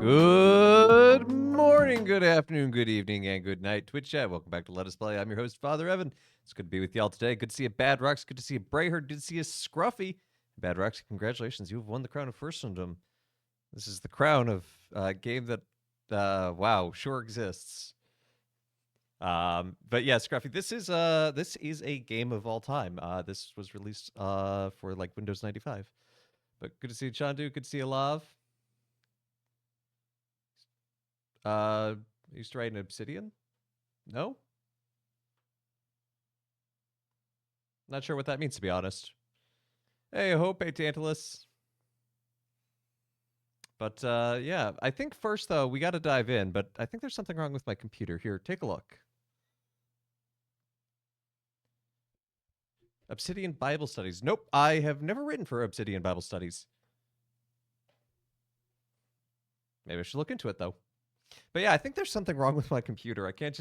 Good morning, good afternoon, good evening, and good night, Twitch chat. Welcome back to Let Us Play. I'm your host, Father Evan. It's good to be with y'all today. Good to see you, Bad Rocks. Good to see you, Brayherd. Good to see you, Scruffy. Bad Rocks, congratulations. You have won the crown of Firstendom. This is the crown of a game that, wow, sure exists. But yeah, Scruffy, this is a game of all time. This was released for like Windows 95. But good to see you, Chandu. Good to see you, Lav. Used to write in Obsidian? No? Not sure what that means, to be honest. Hey, Hope, hey, Tantalus. But yeah, I think first, though, we got to dive in, but I think there's something wrong with my computer. Here, take a look. Obsidian Bible Studies. Nope, I have never written for Obsidian Bible Studies. Maybe I should look into it, though. But yeah, I think there's something wrong with my computer. I can't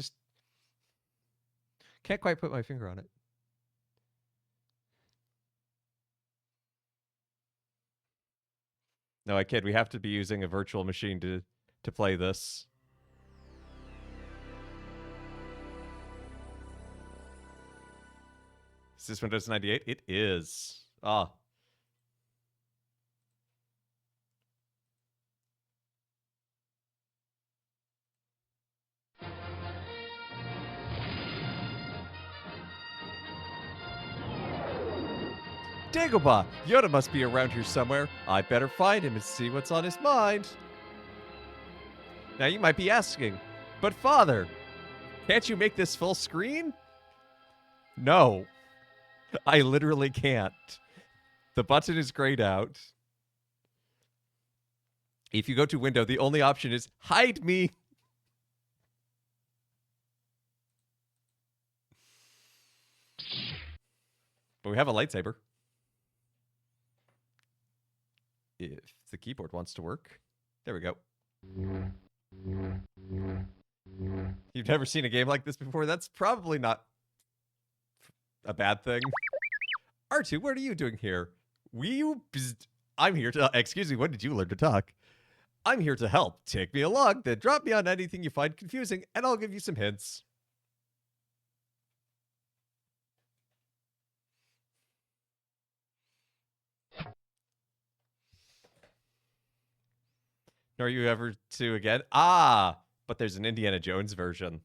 quite put my finger on it. No, I kid. We have to be using a virtual machine to play this. Is this Windows 98? It is. Ah. Dagobah! Yoda must be around here somewhere. I better find him and see what's on his mind. Now you might be asking, but Father, can't you make this full screen? No, I literally can't. The button is grayed out. If you go to Window, the only option is hide me. But we have a lightsaber. If the keyboard wants to work. There we go. You've never seen a game like this before? That's probably not a bad thing. R2, what are you doing here? I'm here to... excuse me, when did you learn to talk? I'm here to help. Take me along, then drop me on anything you find confusing, and I'll give you some hints. Nor you ever to again? Ah, but there's an Indiana Jones version.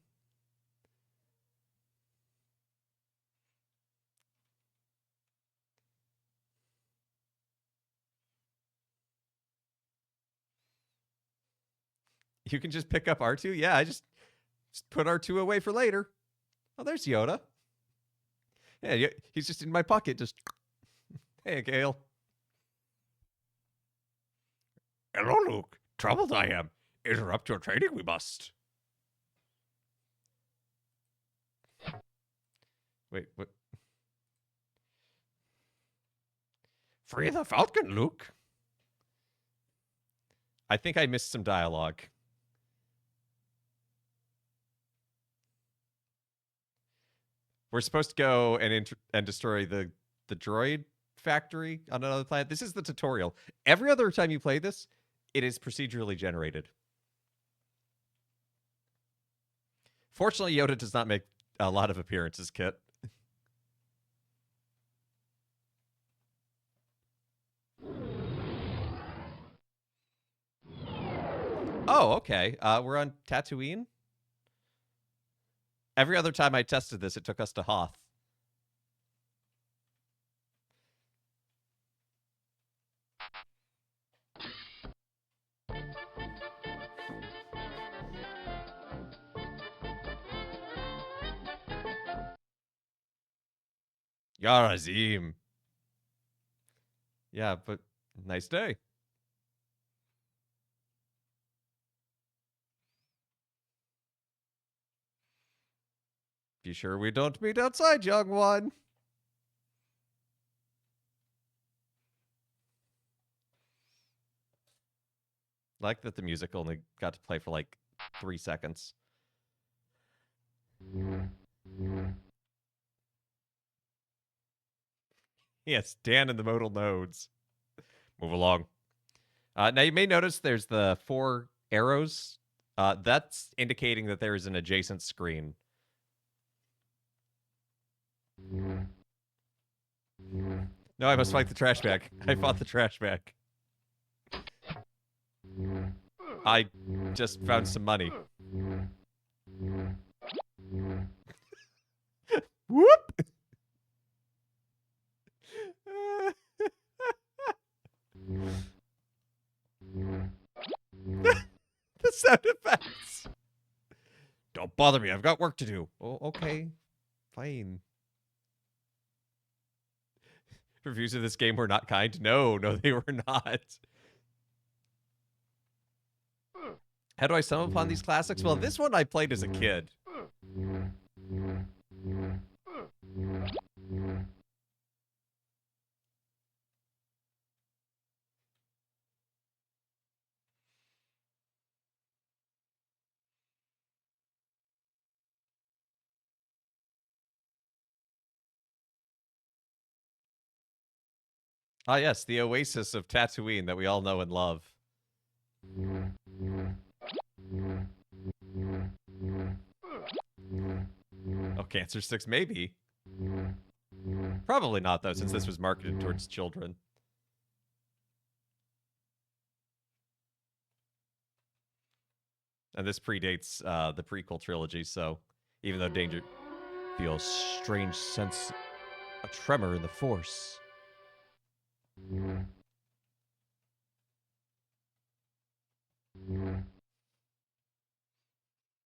You can just pick up R2? Yeah, I just put R2 away for later. Oh, there's Yoda. Yeah, he's just in my pocket. Just, hey, Gale. Hello, Luke. Troubled I am. Interrupt your training, we must. Wait, what? Free the Falcon, Luke. I think I missed some dialogue. We're supposed to go and destroy the droid factory on another planet. This is the tutorial. Every other time you play this, it is procedurally generated. Fortunately, Yoda does not make a lot of appearances, Kit. Oh, okay. We're on Tatooine. Every other time I tested this, it took us to Hoth. Yar Azim. Yeah, but nice day. Be sure we don't meet outside, young one. Like that the music only got to play for like 3 seconds. Yes, Dan and the modal nodes. Move along. Now you may notice there's the 4 arrows, that's indicating that there is an adjacent screen. No, I must fight the trash bag. I fought the trash bag. I just found some money. Whoop! The sound effects. Don't bother me. I've got work to do. Oh, okay. Fine. Reviews of this game were not kind. No, they were not. How do I stumble upon these classics? Well, this one I played as a kid. Ah, yes, the oasis of Tatooine that we all know and love. Oh, Cancer Sticks, maybe. Probably not, though, since this was marketed towards children. And this predates the prequel trilogy, so even though Danger feels strange sense, a tremor in the Force.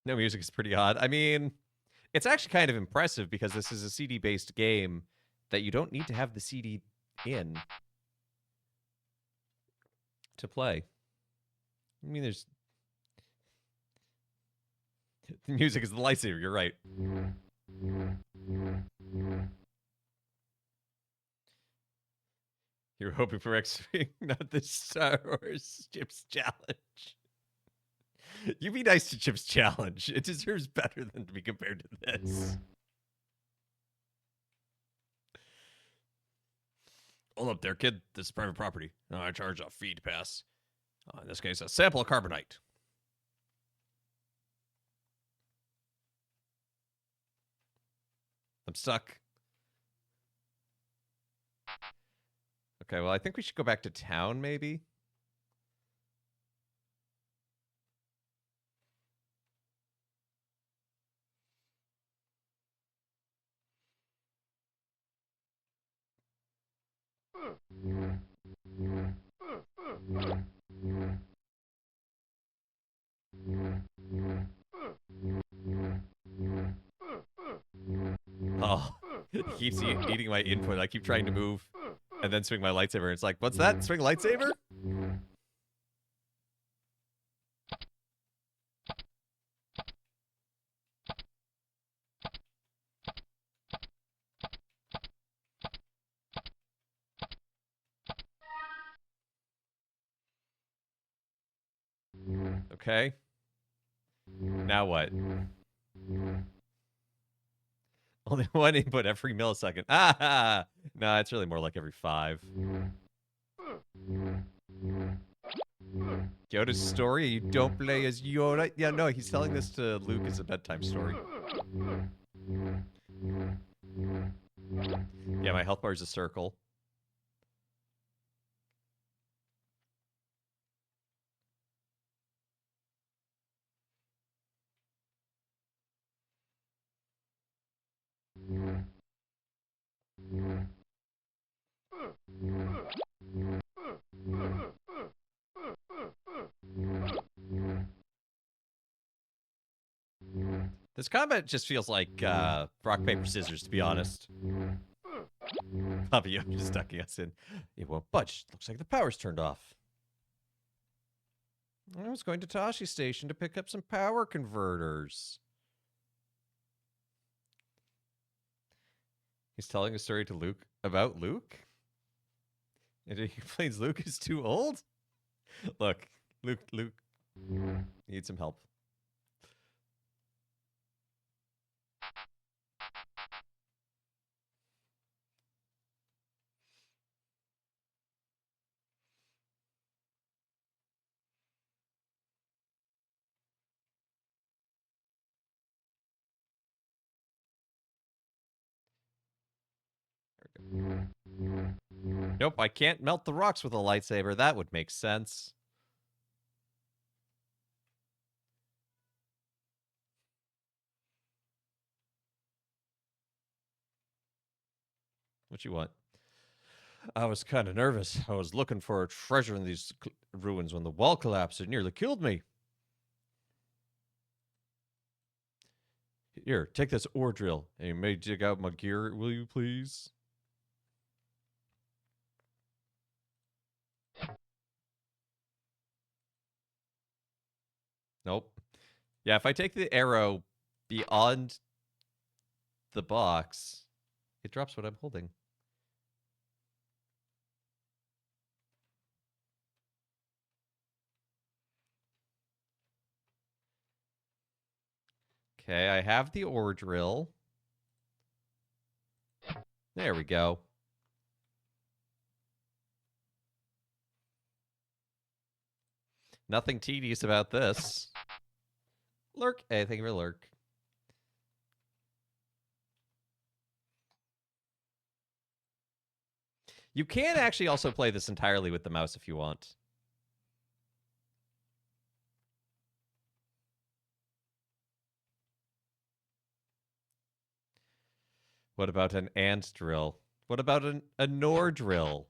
No music is pretty odd. I mean, it's actually kind of impressive because this is a CD-based game that you don't need to have the CD in to play. I mean, there's... The music is the lightsaber, you're right. You're hoping for X-Wing, not the Star Wars Chips Challenge. You be nice to Chips Challenge. It deserves better than to be compared to this. Hold up there, kid. This is private property. I charge a fee to pass. In this case, a sample of carbonite. I'm stuck. Okay, well, I think we should go back to town, maybe. Oh, he keeps eating my input. I keep trying to move and then swing my lightsaber. It's like, what's that? Swing lightsaber? Okay. Now what? Only one input every millisecond. Ah! No, it's really more like every 5. Yoda's story? You don't play as Yoda? Yeah, no, he's telling this to Luke as a bedtime story. Yeah, my health bar is a circle. This combat just feels like rock, paper, scissors, to be honest. Papa Yoda just ducking us in. It won't budge. Looks like the power's turned off. I was going to Tashi Station to pick up some power converters. He's telling a story to Luke about Luke? And he complains Luke is too old? Look, Luke needs some help. Nope, I can't melt the rocks with a lightsaber. That would make sense. What you want? I was kind of nervous. I was looking for a treasure in these ruins when the wall collapsed. It nearly killed me. Here, take this ore drill, and you may dig out my gear, will you please? Nope. Yeah, if I take the arrow beyond the box, it drops what I'm holding. Okay, I have the ore drill. There we go. Nothing tedious about this. Lurk. Hey, thank you for lurk. You can actually also play this entirely with the mouse if you want. What about an ant drill? What about a Nor drill?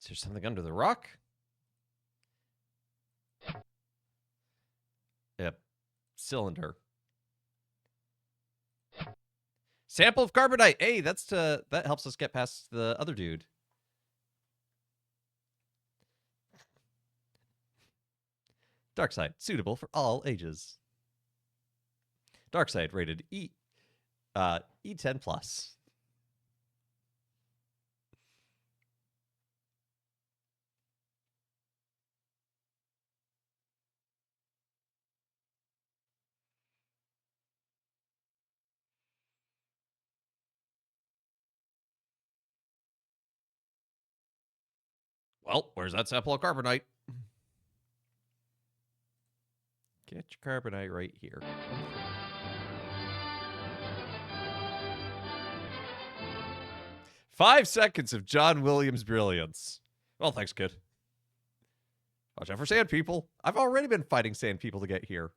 Is there something under the rock? Yep. Cylinder. Sample of carbonite. Hey, that helps us get past the other dude. Dark side, suitable for all ages. Dark side rated E10 plus. Well, where's that sample of carbonite? Get your carbonite right here. Five seconds of John Williams brilliance. Well, thanks, kid. Watch out for sand people. I've already been fighting sand people to get here.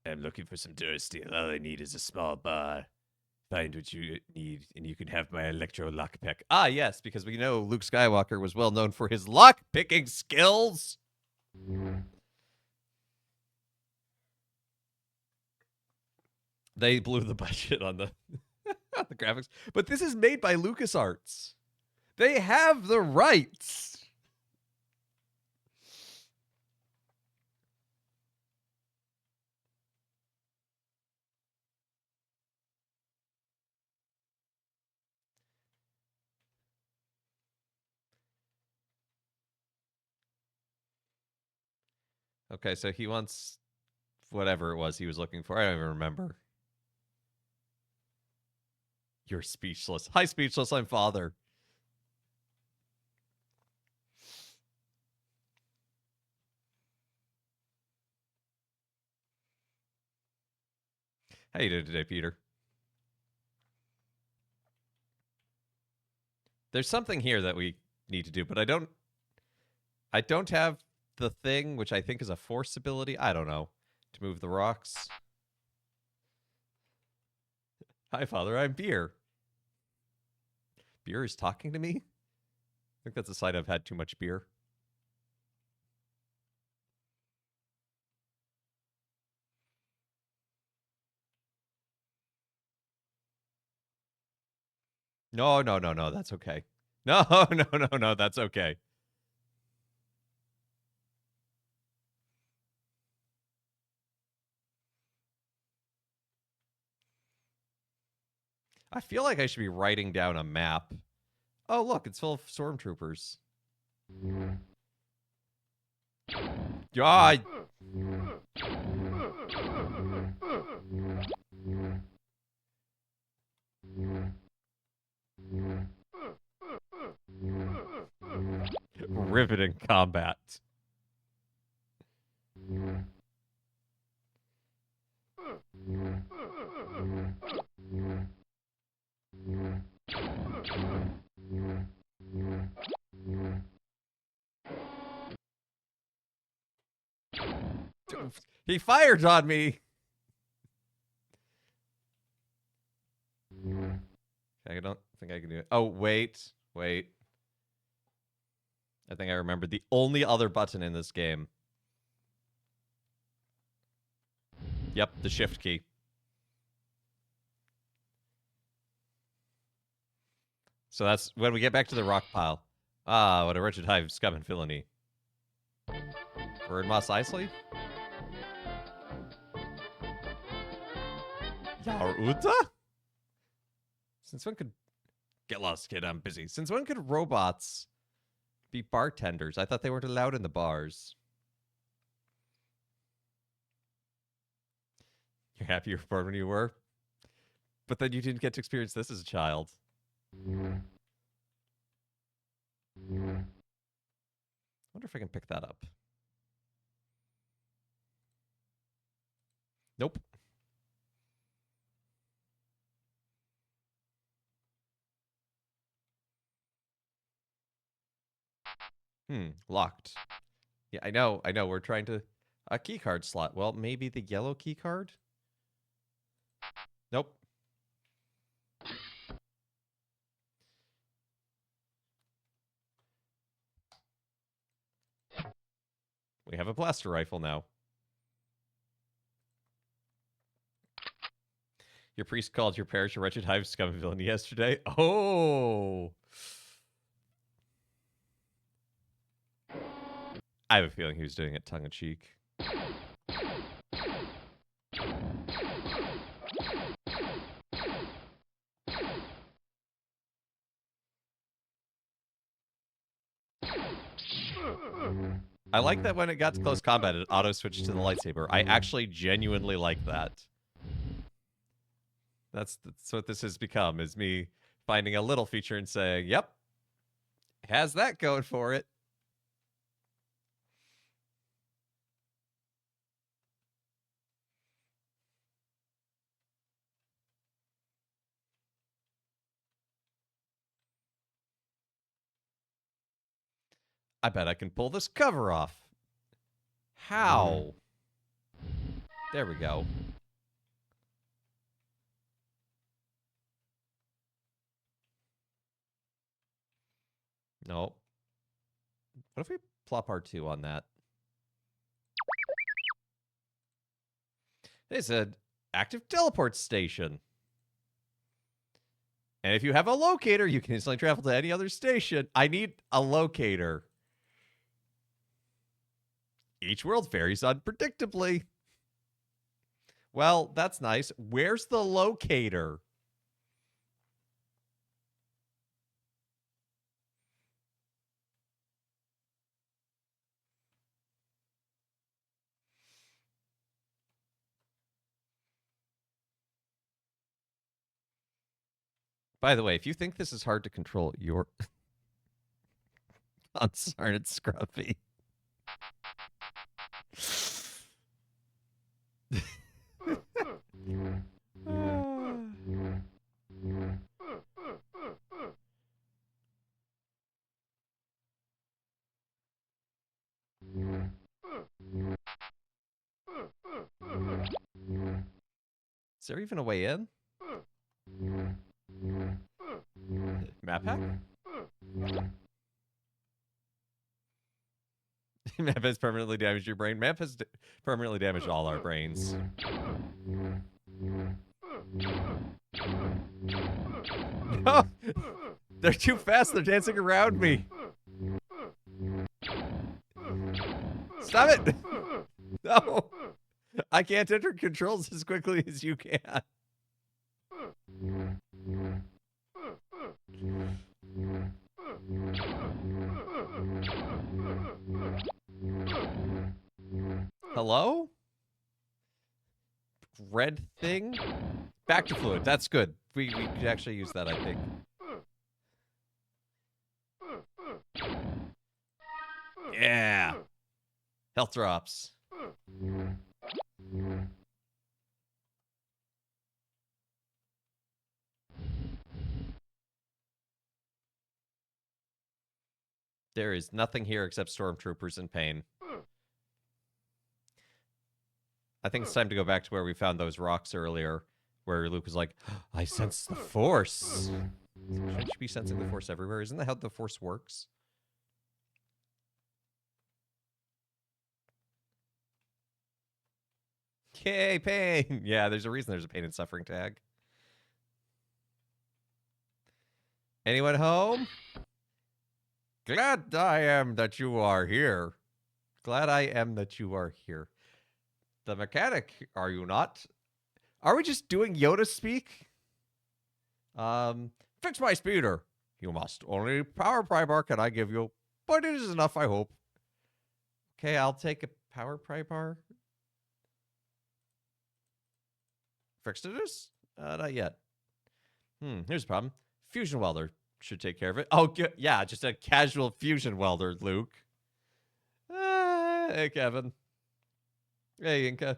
I'm looking for some dirt steel. All I need is a small bar. Find what you need, and you can have my electro lockpick. Ah, yes, because we know Luke Skywalker was well known for his lockpicking skills. They blew the budget on the on the graphics, but this is made by LucasArts. They have the rights. Okay, so he wants whatever it was he was looking for. I don't even remember. You're speechless. Hi, speechless. I'm father. How you doing today, Peter? There's something here that we need to do, but I don't have the thing, which I think is a force ability. I don't know. To move the rocks. Hi, father. I'm Beer. Beer is talking to me? I think that's a sign I've had too much beer. No, no, no, no. That's okay. No, no, no, no. That's okay. I feel like I should be writing down a map Oh, look, it's full of stormtroopers. God. Riveting combat. He fired on me. I don't think I can do it. Oh, wait. I think I remembered the only other button in this game. Yep, the shift key. So that's when we get back to the rock pile. Ah, what a wretched hive of scum and villainy. We're in Mos Eisley? Yaruta? Since when could... Get lost, kid, I'm busy. Since when could robots be bartenders? I thought they weren't allowed in the bars. You're happy you're born when you were? But then you didn't get to experience this as a child. Wonder if I can pick that up. Nope. Locked. Yeah, I know. We're trying to... A key card slot. Well, maybe the yellow key card? Nope. We have a blaster rifle now. Your priest called your parish a wretched hive scum villain yesterday. Oh! I have a feeling he was doing it tongue-in-cheek. I like that when it got to close combat, it auto-switched to the lightsaber. I actually genuinely like that. That's what this has become, is me finding a little feature and saying, yep, has that going for it. I bet I can pull this cover off. How? There we go. No. What if we plop R2 on that? It's an active teleport station. And if you have a locator, you can instantly travel to any other station. I need a locator. Each world varies unpredictably. Well, that's nice. Where's the locator? By the way, if you think this is hard to control, you're unsarted scruffy. Is there even a way in? Map hack? Map has permanently damaged your brain. Map has permanently damaged all our brains. No! They're too fast. They're dancing around me. Stop it! No! I can't enter controls as quickly as you can. Hello? Red thing? Back to fluid. That's good. We could actually use that, I think. Yeah. Health drops. There is nothing here except stormtroopers in pain. I think it's time to go back to where we found those rocks earlier, where Luke was like, I sense the Force. Shouldn't you be sensing the Force everywhere? Isn't that how the Force works? Yay, pain! Yeah, there's a reason there's a pain and suffering tag. Anyone home? Glad I am that you are here. Glad I am that you are here. The mechanic, are you not? Are we just doing Yoda speak? Fix my speeder. You must. Only power pry bar can I give you, but it is enough, I hope. Okay, I'll take a power pry bar. Fixed it is? Not yet. Here's the problem. Fusion welder should take care of it. Oh, good. Yeah, just a casual fusion welder, Luke. Hey, Kevin. Hey, Inca.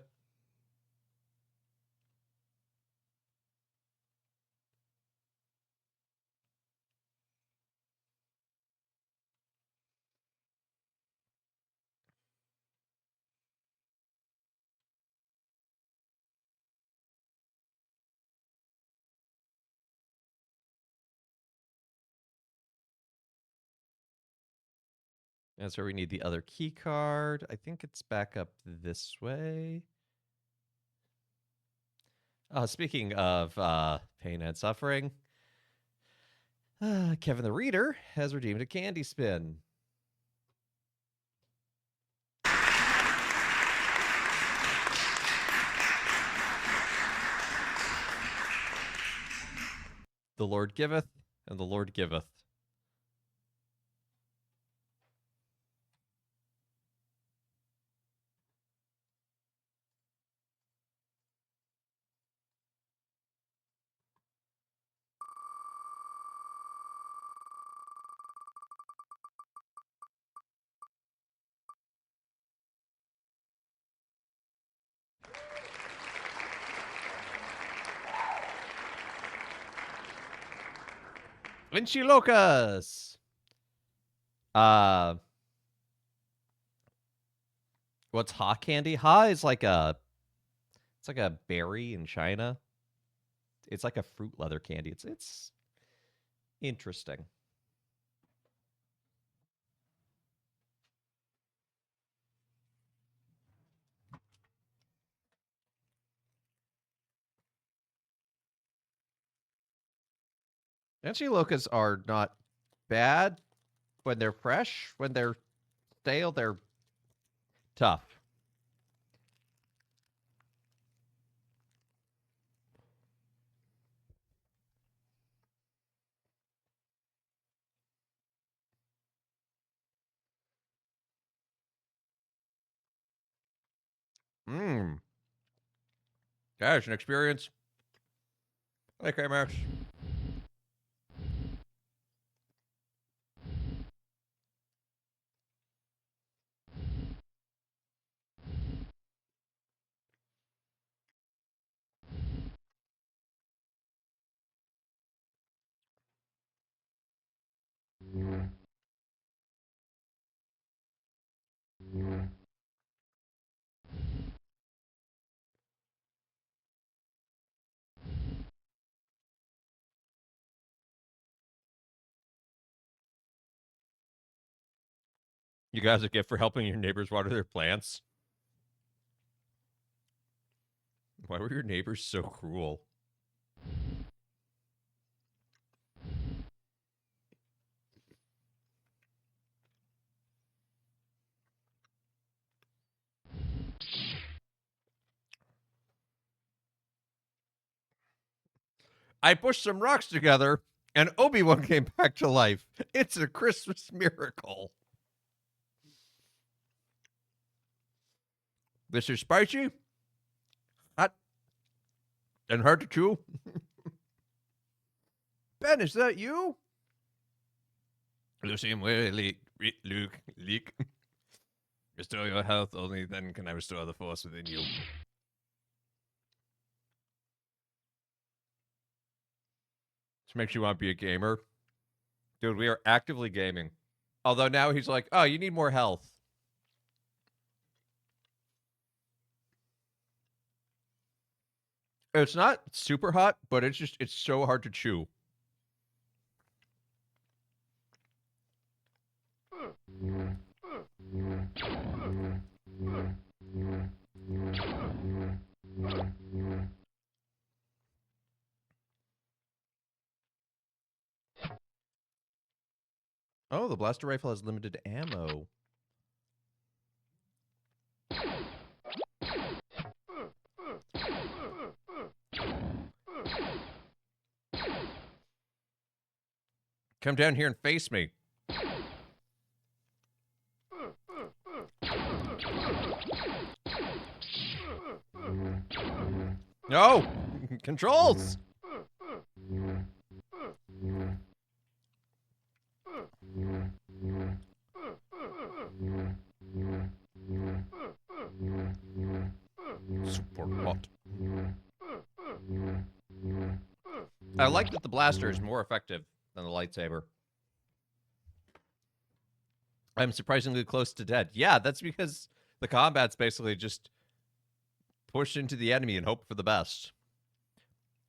That's where we need the other key card. I think it's back up this way. Speaking of pain and suffering, Kevin the Reader has redeemed a candy spin. The Lord giveth, and the Lord giveth. Vinci Locus. What's Ha candy? Ha is like it's like a berry in China. It's like a fruit leather candy. It's interesting. Vinci Locus are not bad when they're fresh. When they're stale, they're tough. That's an experience. Okay, Max. You guys a gift for helping your neighbors water their plants? Why were your neighbors so cruel? I pushed some rocks together and Obi-Wan came back to life. It's a Christmas miracle. This is spicy, hot, and hard to chew. Ben, is that you? The same way, Luke, leak. Restore your health, only then can I restore the force within you. This makes you want to be a gamer. Dude, we are actively gaming. Although now he's like, oh, you need more health. It's not super hot, but it's so hard to chew. Oh, the blaster rifle has limited ammo. Come down here and face me. No! Controls! Super hot. I like that the blaster is more effective than the lightsaber. I'm surprisingly close to dead. Yeah, that's because the combat's basically just push into the enemy and hope for the best.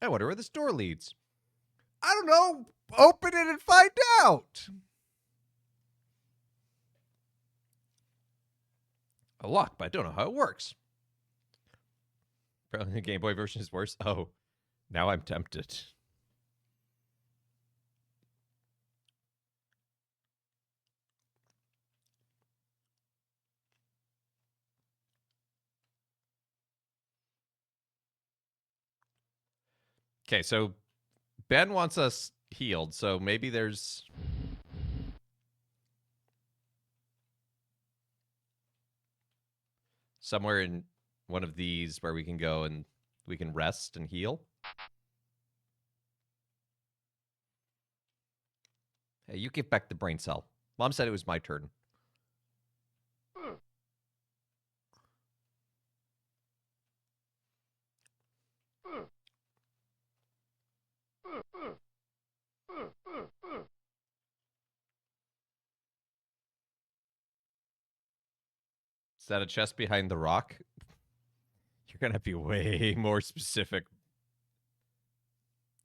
I wonder where this door leads. I don't know. Open it and find out. A lock, but I don't know how it works. Apparently the Game Boy version is worse. Oh, now I'm tempted. Okay, so Ben wants us healed, so maybe there's... somewhere in one of these where we can go and we can rest and heal. Hey, you give back the brain cell. Mom said it was my turn. Is that a chest behind the rock? You're going to be way more specific.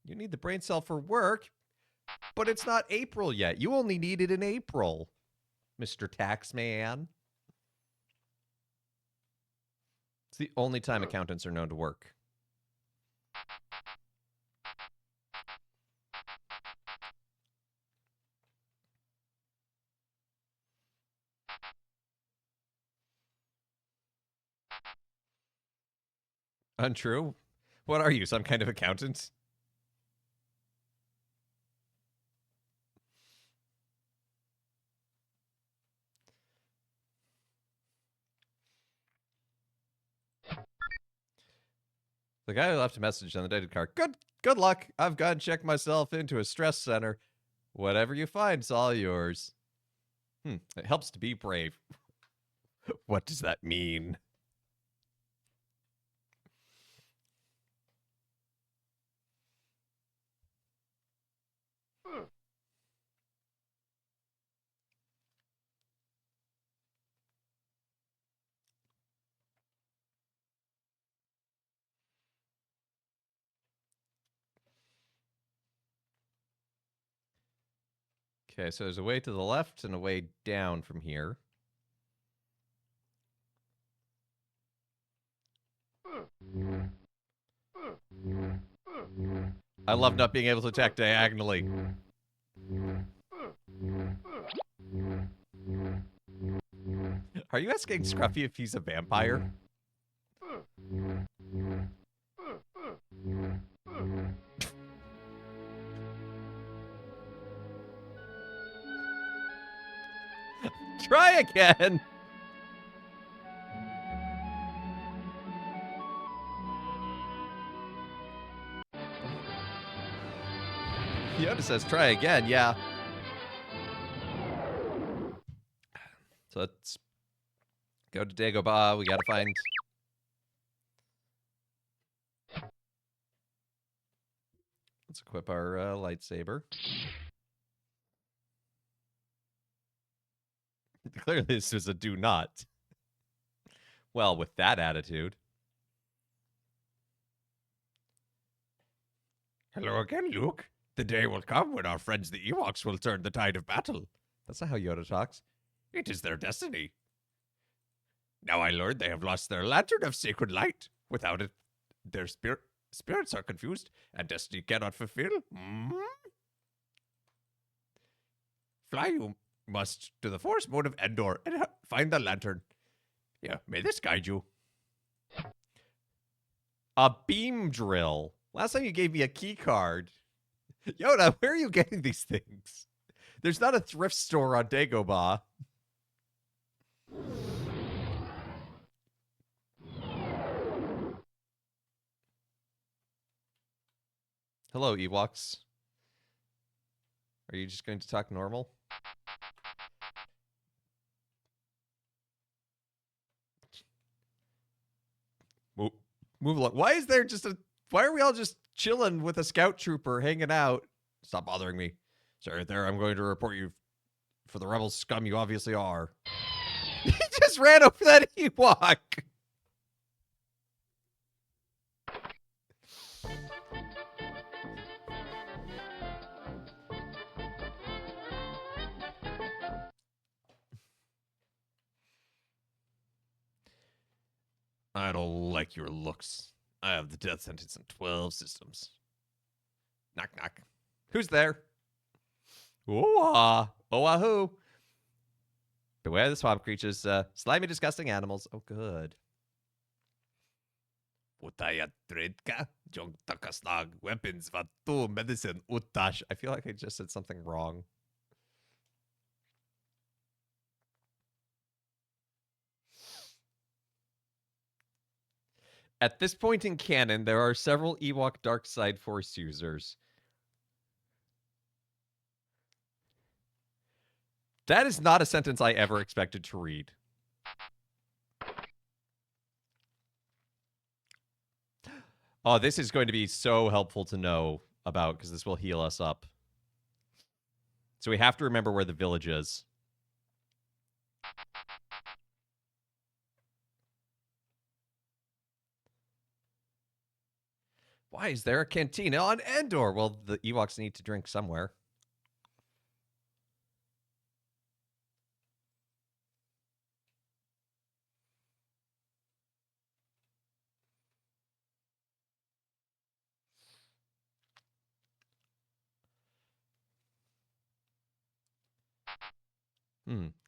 You need the brain cell for work, but it's not April yet. You only need it in April, Mr. Taxman. It's the only time accountants are known to work. Untrue? What are you, some kind of accountant? The guy who left a message on the dated card. Good luck. I've gone and checked myself into a stress center. Whatever you find's all yours. It helps to be brave. What does that mean? Okay, so there's a way to the left and a way down from here. I love not being able to attack diagonally. Are you asking Scruffy if he's a vampire? Try again! Yoda says try again, yeah. So let's go to Dagobah. We gotta find... Let's equip our lightsaber. Clearly this is a do not. Well, with that attitude. Hello again, Luke. The day will come when our friends the Ewoks will turn the tide of battle. That's not how Yoda talks. It is their destiny. Now I learn they have lost their lantern of sacred light. Without it, their spirits are confused, and destiny cannot fulfill. Fly you must to the forest moon of Endor and find the lantern. Yeah, may this guide you. A beam drill. Last time you gave me a key card. Yoda, where are you getting these things? There's not a thrift store on Dagobah. Hello, Ewoks. Are you just going to talk normal? Move along. Why is there just a... Why are we all just chilling with a scout trooper hanging out? Stop bothering me. Sir, there, I'm going to report you for the rebel scum you obviously are. He just ran over that Ewok. I don't like your looks. I have the death sentence in 12 systems. Knock, knock. Who's there? Oh, wahoo. Beware the swamp creatures. Slimy, disgusting animals. Oh, good. Utaya Tredka, Jong Takasnag, weapons, Vatu, medicine, Utash. I feel like I just said something wrong. At this point in canon, there are several Ewok Dark Side Force users. That is not a sentence I ever expected to read. Oh, this is going to be so helpful to know about because this will heal us up. So we have to remember where the village is. Why is there a cantina on Endor? Well, the Ewoks need to drink somewhere.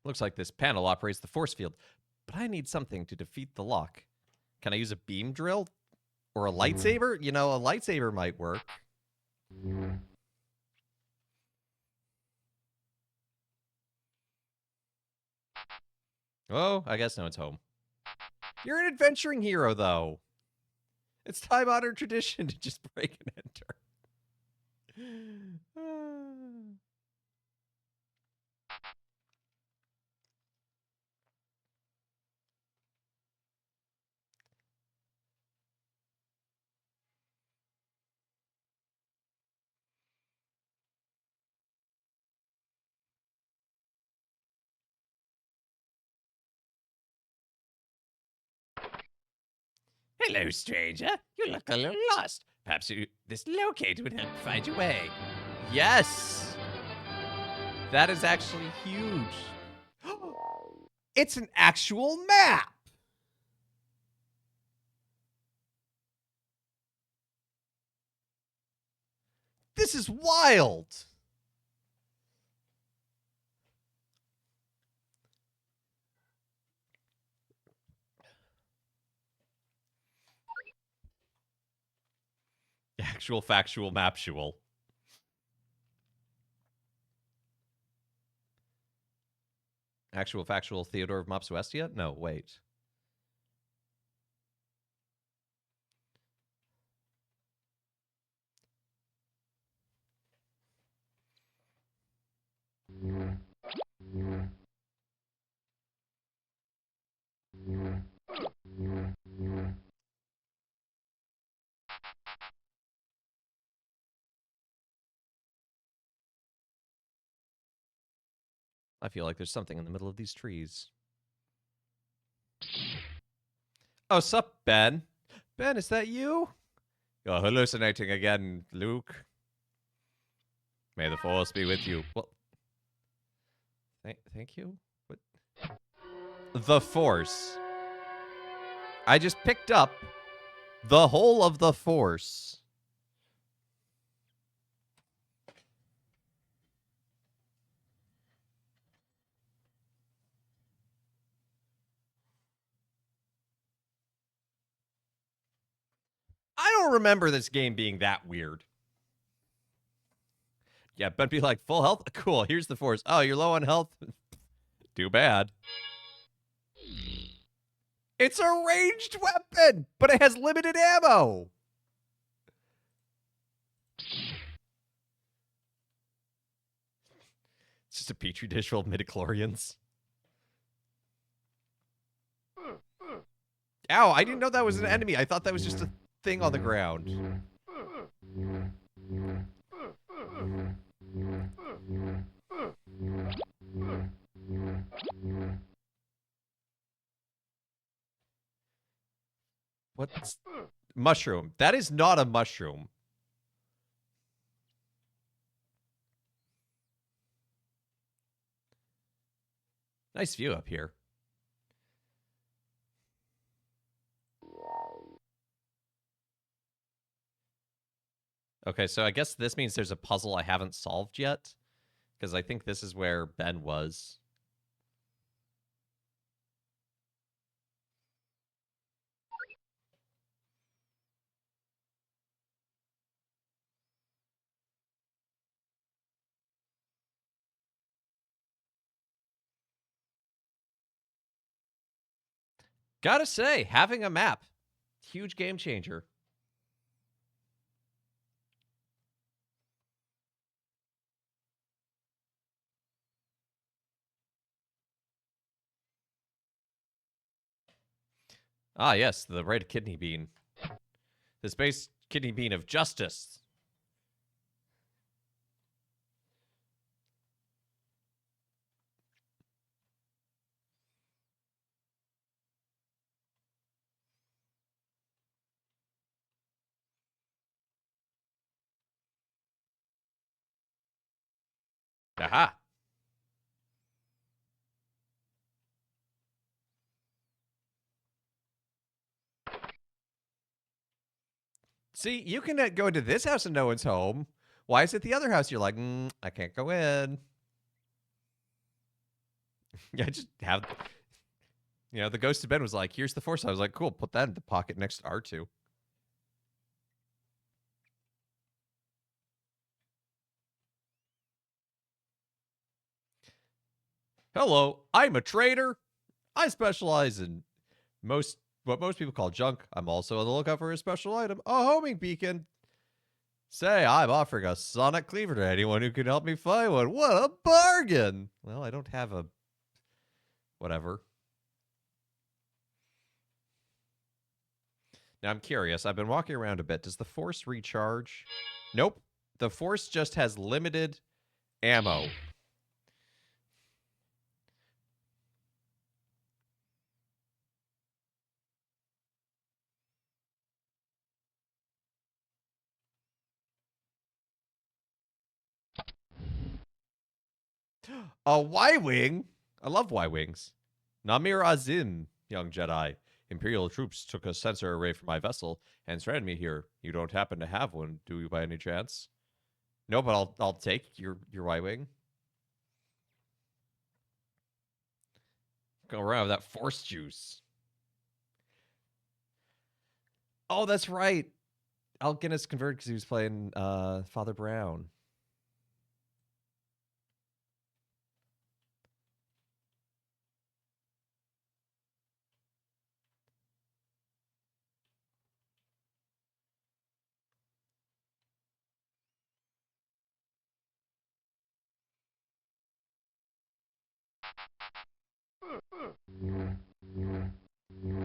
Looks like this panel operates the force field, but I need something to defeat the lock. Can I use a beam drill? Or a lightsaber? You know, a lightsaber might work. Oh, I guess no one's home. You're an adventuring hero, though. It's time-honored tradition to just break and enter. Hello, stranger. You look a little lost. Perhaps this locator would help find your way. Yes! That is actually huge. It's an actual map! This is wild! Actual factual maptual. Actual factual Theodore of Mopsuestia? No, wait. I feel like there's something in the middle of these trees. Oh, sup, Ben? Ben, is that you? You're hallucinating again, Luke. May the force be with you. Well, thank you? What? The force. I just picked up the whole of the force. I don't remember this game being that weird. Yeah, but be like, full health? Cool, here's the force. Oh, you're low on health? Too bad. It's a ranged weapon, but it has limited ammo. It's just a petri dish full of midichlorians. Ow, I didn't know that was an enemy. I thought that was just a thing on the ground. What's mushroom? That is not a mushroom. Nice view up here. Okay, so I guess this means there's a puzzle I haven't solved yet, because I think this is where Ben was. Gotta say, having a map, huge game changer. Ah, yes, the red kidney bean. The space kidney bean of justice. Aha. See, you can go into this house and no one's home. Why is it the other house? You're like, I can't go in. Yeah, just have, the ghost of Ben was like, here's the force. I was like, cool, put that in the pocket next to R2. Hello, I'm a trader. I specialize in what most people call junk. I'm also on the lookout for a special item, a homing beacon. Say, I'm offering a sonic cleaver to anyone who can help me find one. What a bargain! Well, I don't have a whatever. Now, I'm curious. I've been walking around a bit. Does the force recharge? Nope. The force just has limited ammo. A Y-Wing? I love Y-Wings. Namir Azim, young Jedi. Imperial troops took a sensor array from my vessel and stranded me here. You don't happen to have one, do you, by any chance? No, but I'll take your Y-Wing. Go around with that force juice. Oh, that's right. Al Guinness converted because he was playing Father Brown.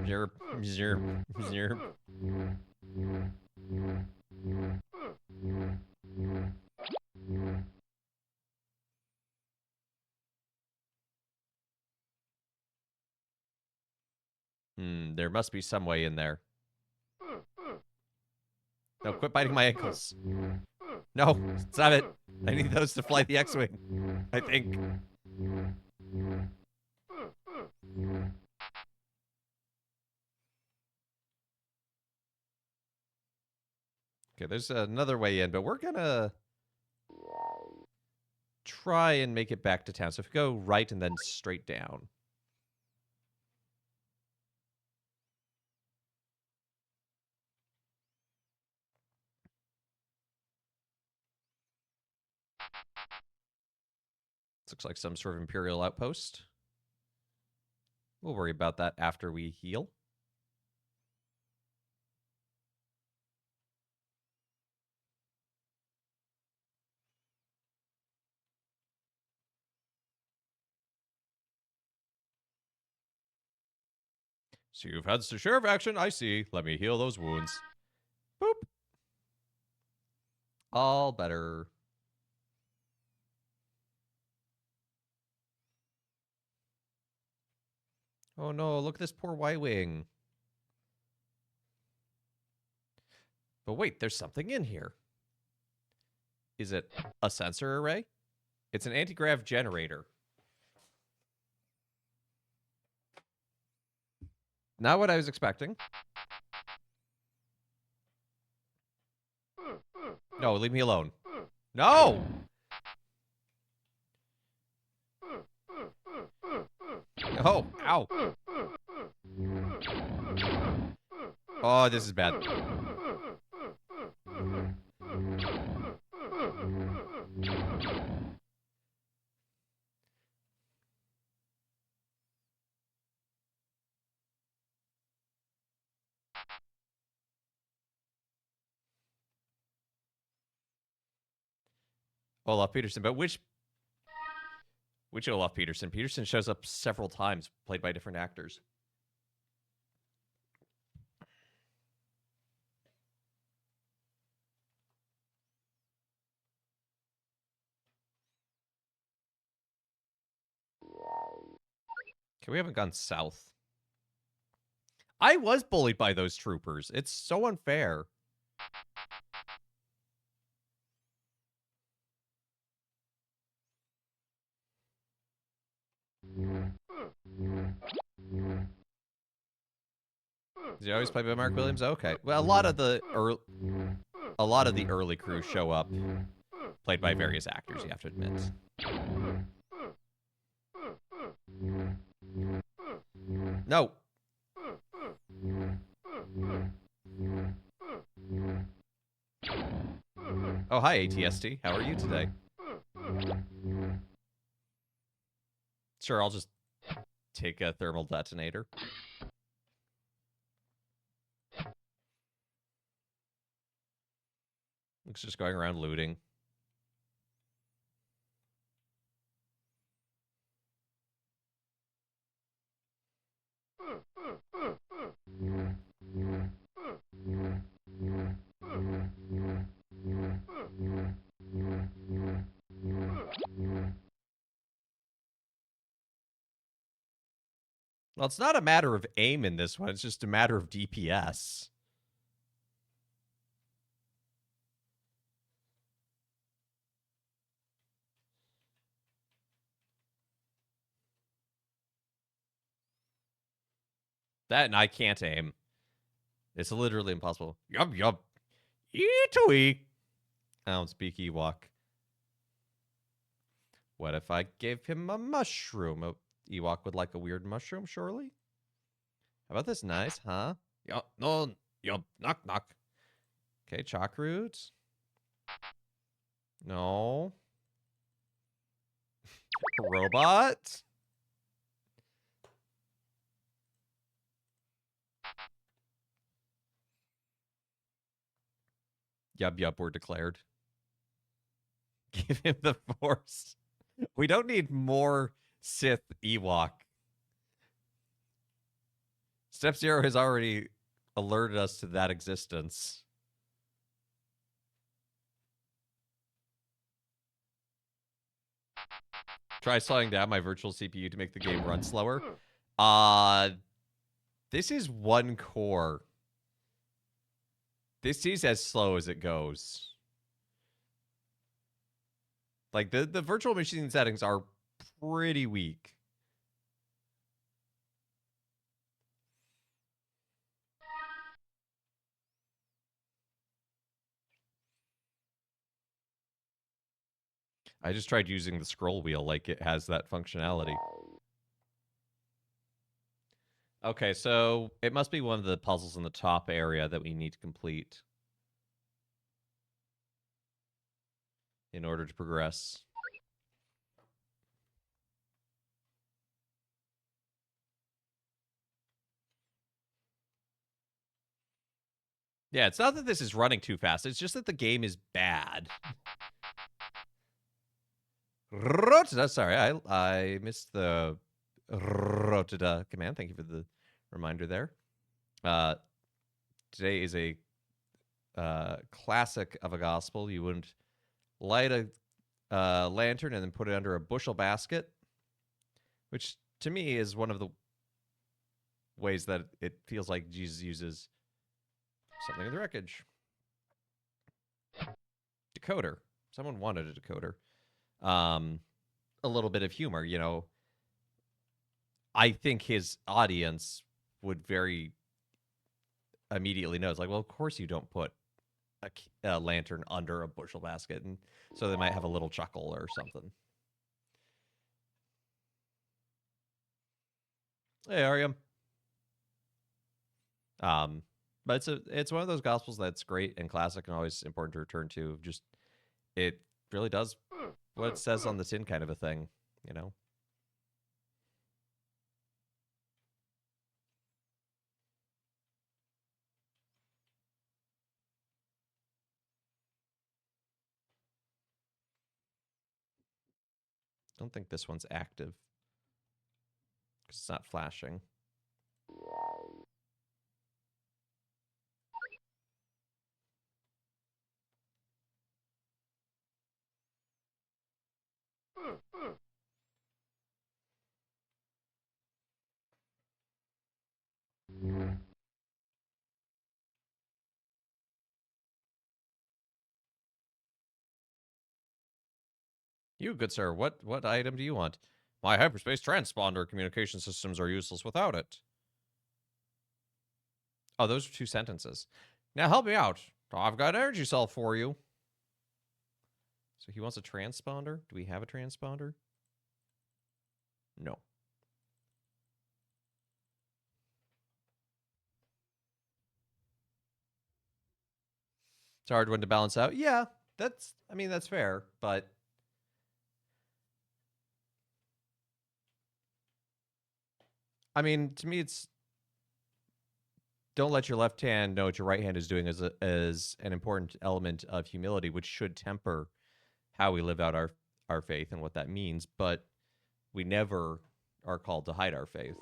Zerp, zerp, zerp. There must be some way in there. No, quit biting my ankles. No, stop it. I need those to fly the X-Wing, I think. Okay, there's another way in, but we're gonna try and make it back to town. So if we go right and then straight down. This looks like some sort of Imperial outpost. We'll worry about that after we heal. So you've had the sheriff action, I see. Let me heal those wounds. Boop. All better. Oh no, look at this poor Y-Wing. But wait, there's something in here. Is it a sensor array? It's an anti-grav generator. Not what I was expecting. No, leave me alone. No! Oh, ow. Oh, this is bad. Olaf Peterson, but which Olaf Peterson? Peterson shows up several times, played by different actors. Okay, we haven't gone south. I was bullied by those troopers. It's so unfair. Did you always play by Mark Williams? Okay. Well, a lot of the early crew show up, played by various actors. You have to admit. No. Oh, hi, ATST. How are you today? Sure, I'll just take a thermal detonator. Looks just going around looting. Well, it's not a matter of aim in this one. It's just a matter of DPS. That and I can't aim. It's literally impossible. Yup, yup. Eat-wee. I don't speak Ewok. What if I gave him a mushroom? A Ewok would like a weird mushroom, surely? How about this nice, huh? Yup, no, yup, knock, knock. Okay, chalk roots. No. Robot? Yup, yup, we're declared. Give him the Force. We don't need more Sith Ewok. Step Zero has already alerted us to that existence. Try slowing down my virtual CPU to make the game run slower. This is 1 core. This is as slow as it goes. Like, the virtual machine settings are pretty weak. I just tried using the scroll wheel like it has that functionality. Okay, so it must be one of the puzzles in the top area that we need to complete in order to progress. Yeah, it's not that this is running too fast. It's just that the game is bad. Sorry, I missed the Rotada command. Thank you for the reminder there. Today is a classic of a gospel. You wouldn't light a lantern and then put it under a bushel basket, which to me is one of the ways that it feels like Jesus uses something in the wreckage. Decoder. Someone wanted a decoder. A little bit of humor, you know. I think his audience would very immediately know. It's like, well, of course you don't put a lantern under a bushel basket, and so they might have a little chuckle or something. Hey, Ariam. But it's one of those gospels that's great and classic and always important to return to. Just it really does what it says on the tin, kind of a thing, you know. Don't think this one's active because it's not flashing. You, good sir, what item do you want? My hyperspace transponder communication systems are useless without it. Oh, those are 2 sentences. Now help me out. I've got an energy cell for you. So he wants a transponder? Do we have a transponder? No. It's a hard one to balance out. Yeah, that's fair, but I mean, to me it's don't let your left hand know what your right hand is doing as an important element of humility, which should temper how we live out our faith and what that means, but we never are called to hide our faith.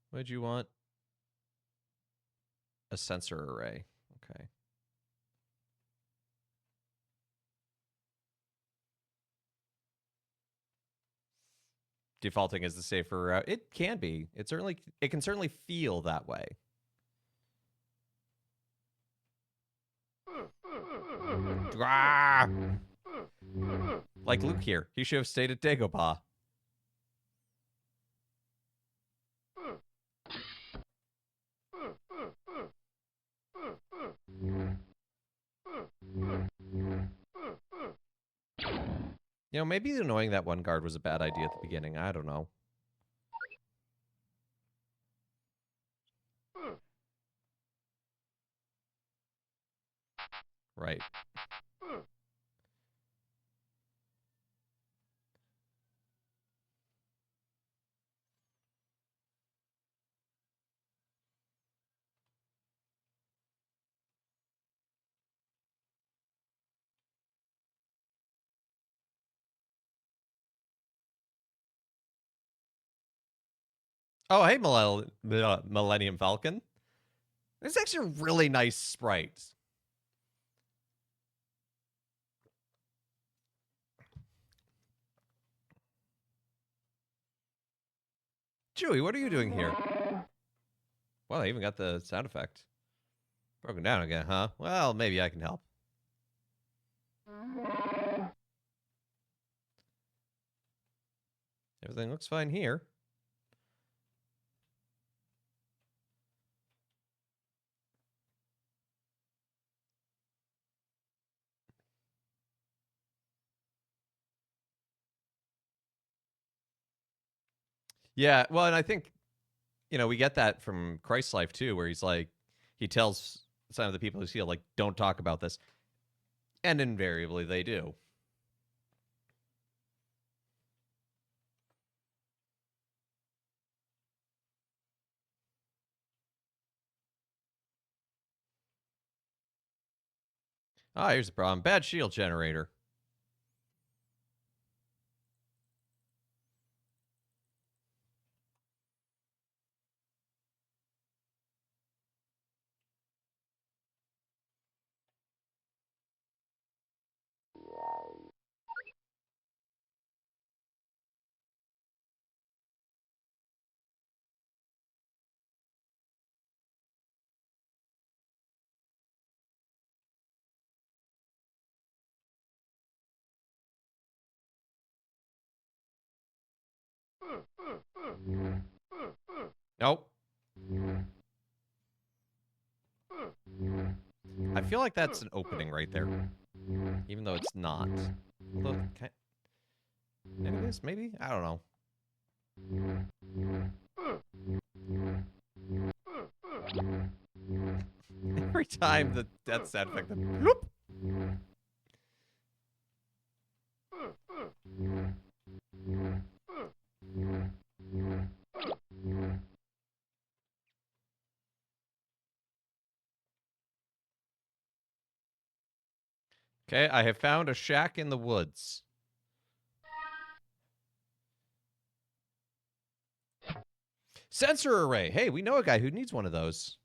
What did you want? A sensor array. Okay. Defaulting is the safer route. It can be. It can certainly feel that way. Ah! Like Luke here. He should have stayed at Dagobah. You know, maybe annoying that one guard was a bad idea at the beginning. I don't know. Right. Oh, hey, Millennium Falcon. This is actually a really nice sprite. Chewie, what are you doing here? Well, I even got the sound effect. Broken down again, huh? Well, maybe I can help. Everything looks fine here. Yeah, well, and I think, we get that from Christ's life too, where he's like, he tells some of the people who healed, like, don't talk about this. And invariably they do. Ah, here's the problem. Bad shield generator. Nope. I feel like that's an opening right there. Even though it's not. Although, it is, maybe? I don't know. Every time the death sound effect, the bloop. Okay, I have found a shack in the woods. Sensor array. Hey, we know a guy who needs one of those.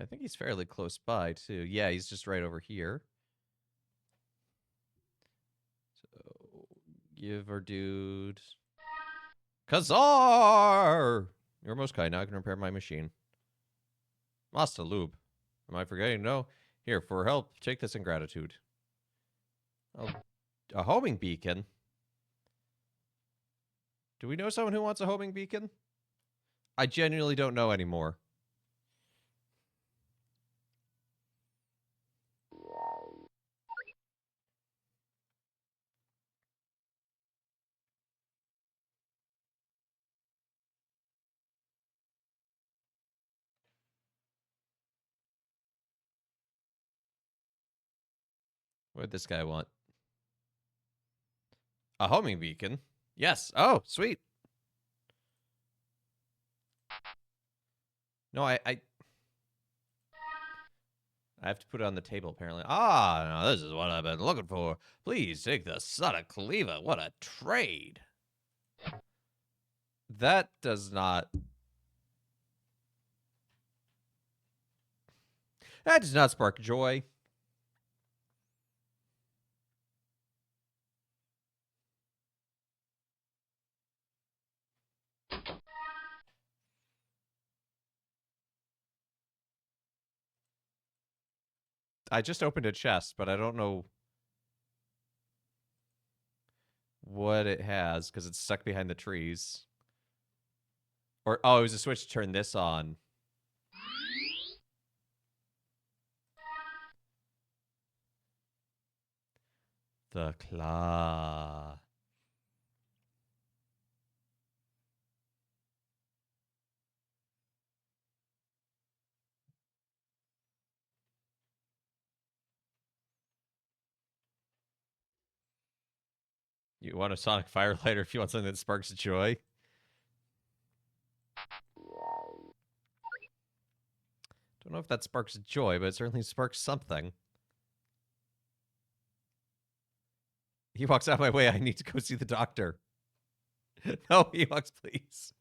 I think he's fairly close by, too. Yeah, he's just right over here. So, give our dude... Kazar! You're most kind. Now I can repair my machine. Master Lube. Am I forgetting? No. Here, for help, take this in gratitude. Oh, a homing beacon? Do we know someone who wants a homing beacon? I genuinely don't know anymore. What did this guy want? A homing beacon? Yes. Oh, sweet. No, I have to put it on the table, apparently. Ah, now this is what I've been looking for. Please take the Son of Kaliva. What a trade. That does not... That does not spark joy. I just opened a chest, but I don't know what it has because it's stuck behind the trees. Or, oh, it was a switch to turn this on. The claw. You want a sonic firelighter if you want something that sparks joy? Don't know if that sparks joy, but it certainly sparks something. He walks out of my way. I need to go see the doctor. No, Ewoks, please.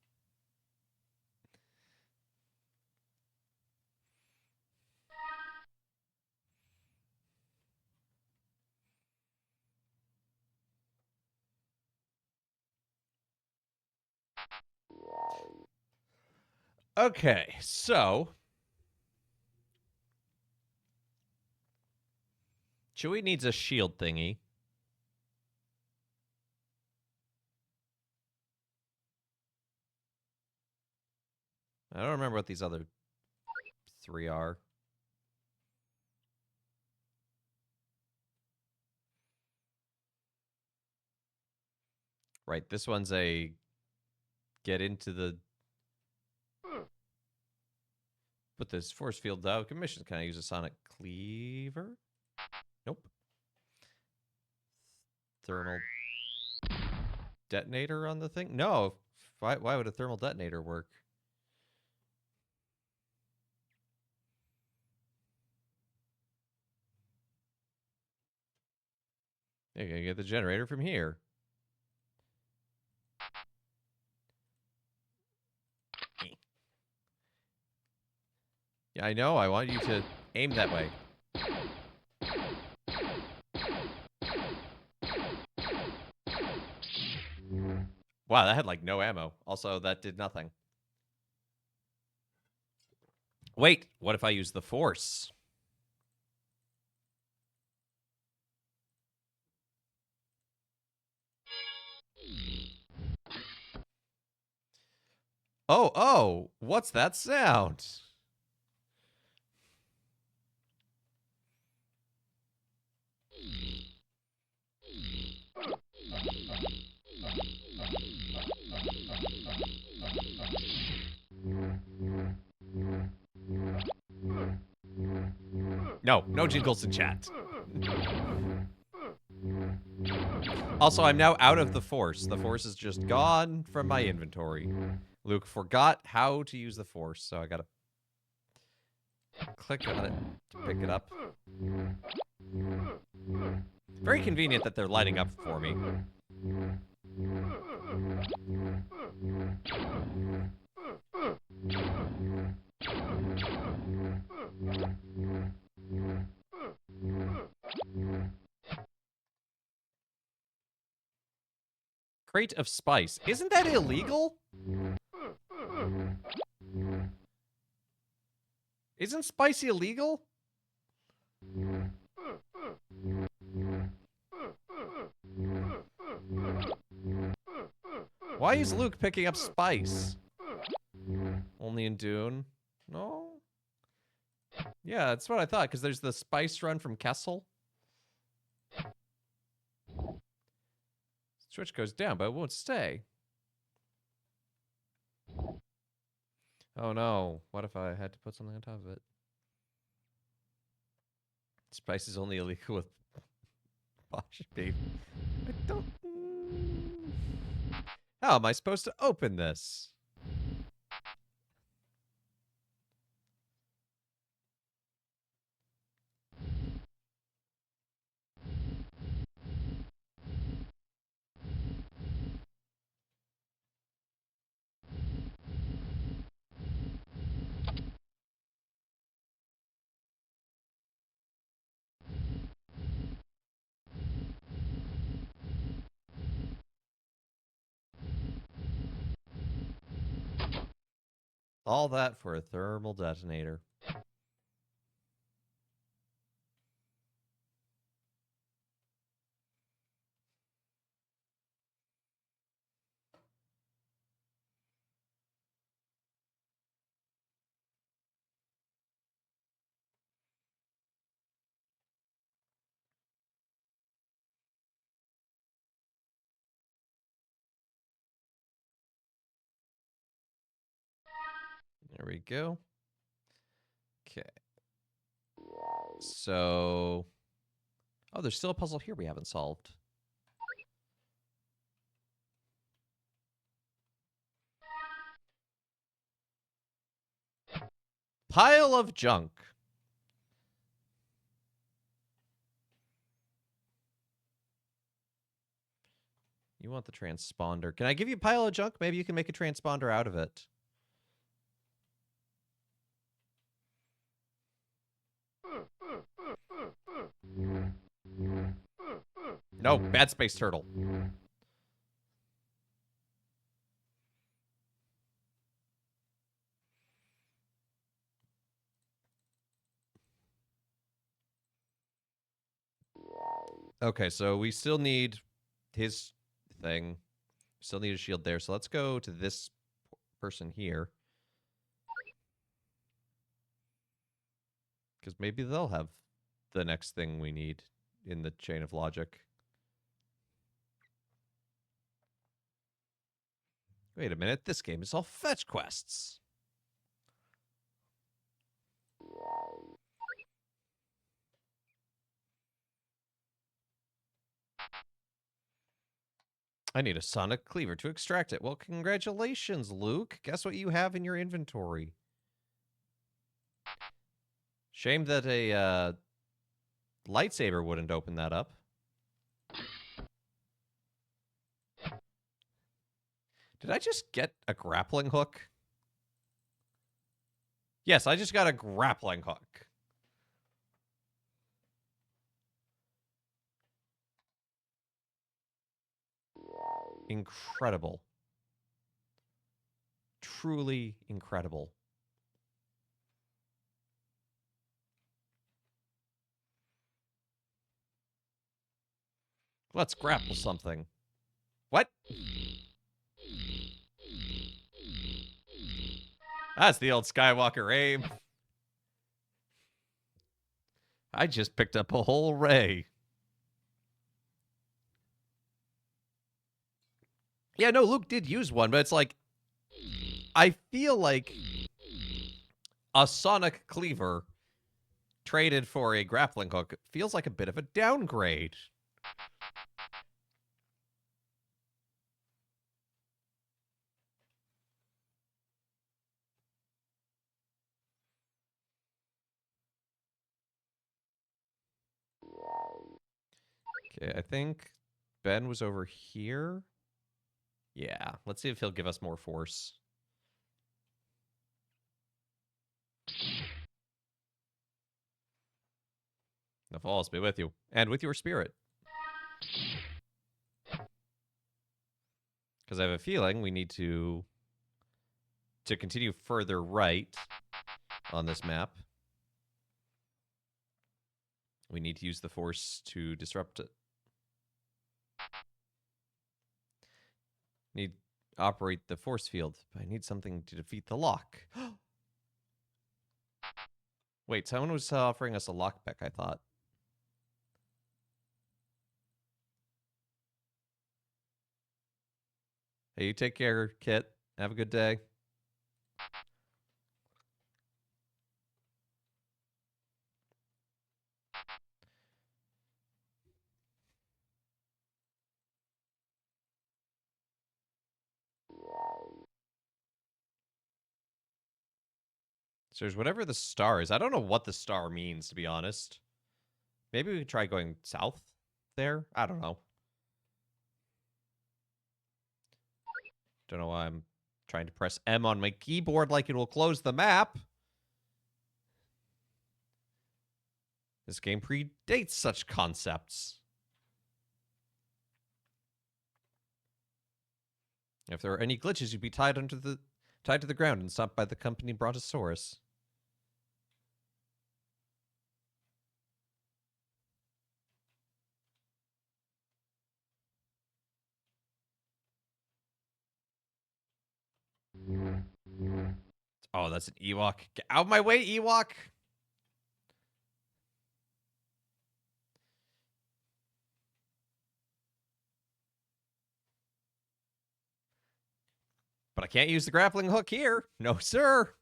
Okay, so Chewie needs a shield thingy. I don't remember what these other 3 are. Right, this one's a get into the... Put this force field out. Commission. Can I use a sonic cleaver? Nope. Thermal detonator on the thing? No. Why would a thermal detonator work? You're gonna get the generator from here. Yeah, I know. I want you to aim that way. Wow, that had like no ammo. Also, that did nothing. Wait, what if I use the force? Oh, what's that sound? No jingles in chat. Also, I'm now out of the force. The force is just gone from my inventory. Luke forgot how to use the force, so I gotta click on it to pick it up. Very convenient that they're lighting up for me. Crate of spice. Isn't that illegal? Isn't spicy illegal? Why is Luke picking up spice? Only in Dune? No? Yeah, that's what I thought, because there's the spice run from Kessel. Switch goes down, but it won't stay. Oh no, what if I had to put something on top of it? Spice is only illegal with Bosch beef. I don't... How am I supposed to open this? All that for a thermal detonator. There we go. Okay. So... Oh, there's still a puzzle here we haven't solved. Pile of junk. You want the transponder. Can I give you a pile of junk? Maybe you can make a transponder out of it. No, bad space turtle. Okay, so we still need his thing. Still need a shield there. So let's go to this person here. Because maybe they'll have the next thing we need in the chain of logic. Wait a minute, this game is all fetch quests. I need a sonic cleaver to extract it. Well, congratulations, Luke. Guess what you have in your inventory? Shame that a lightsaber wouldn't open that up. Did I just get a grappling hook? Yes, I just got a grappling hook. Incredible. Truly incredible. Let's grapple something. What? That's the old Skywalker aim. I just picked up a whole ray. Yeah, no, Luke did use one, but it's like, I feel like a sonic cleaver traded for a grappling hook feels like a bit of a downgrade. Okay, I think Ben was over here. Yeah, let's see if he'll give us more force. The falls be with you, and with your spirit. Because I have a feeling we need to continue further right on this map. We need to use the force to disrupt it. Need operate the force field. But I need something to defeat the lock. Wait, someone was offering us a lockpick, I thought. Hey, you take care, Kit. Have a good day. So there's whatever the star is. I don't know what the star means, to be honest. Maybe we could try going south there? I don't know. Don't know why I'm trying to press M on my keyboard like it will close the map. This game predates such concepts. If there are any glitches, you'd be tied to the ground and stopped by the company Brontosaurus. Oh, that's an Ewok. Get out of my way, Ewok! But I can't use the grappling hook here. No, sir.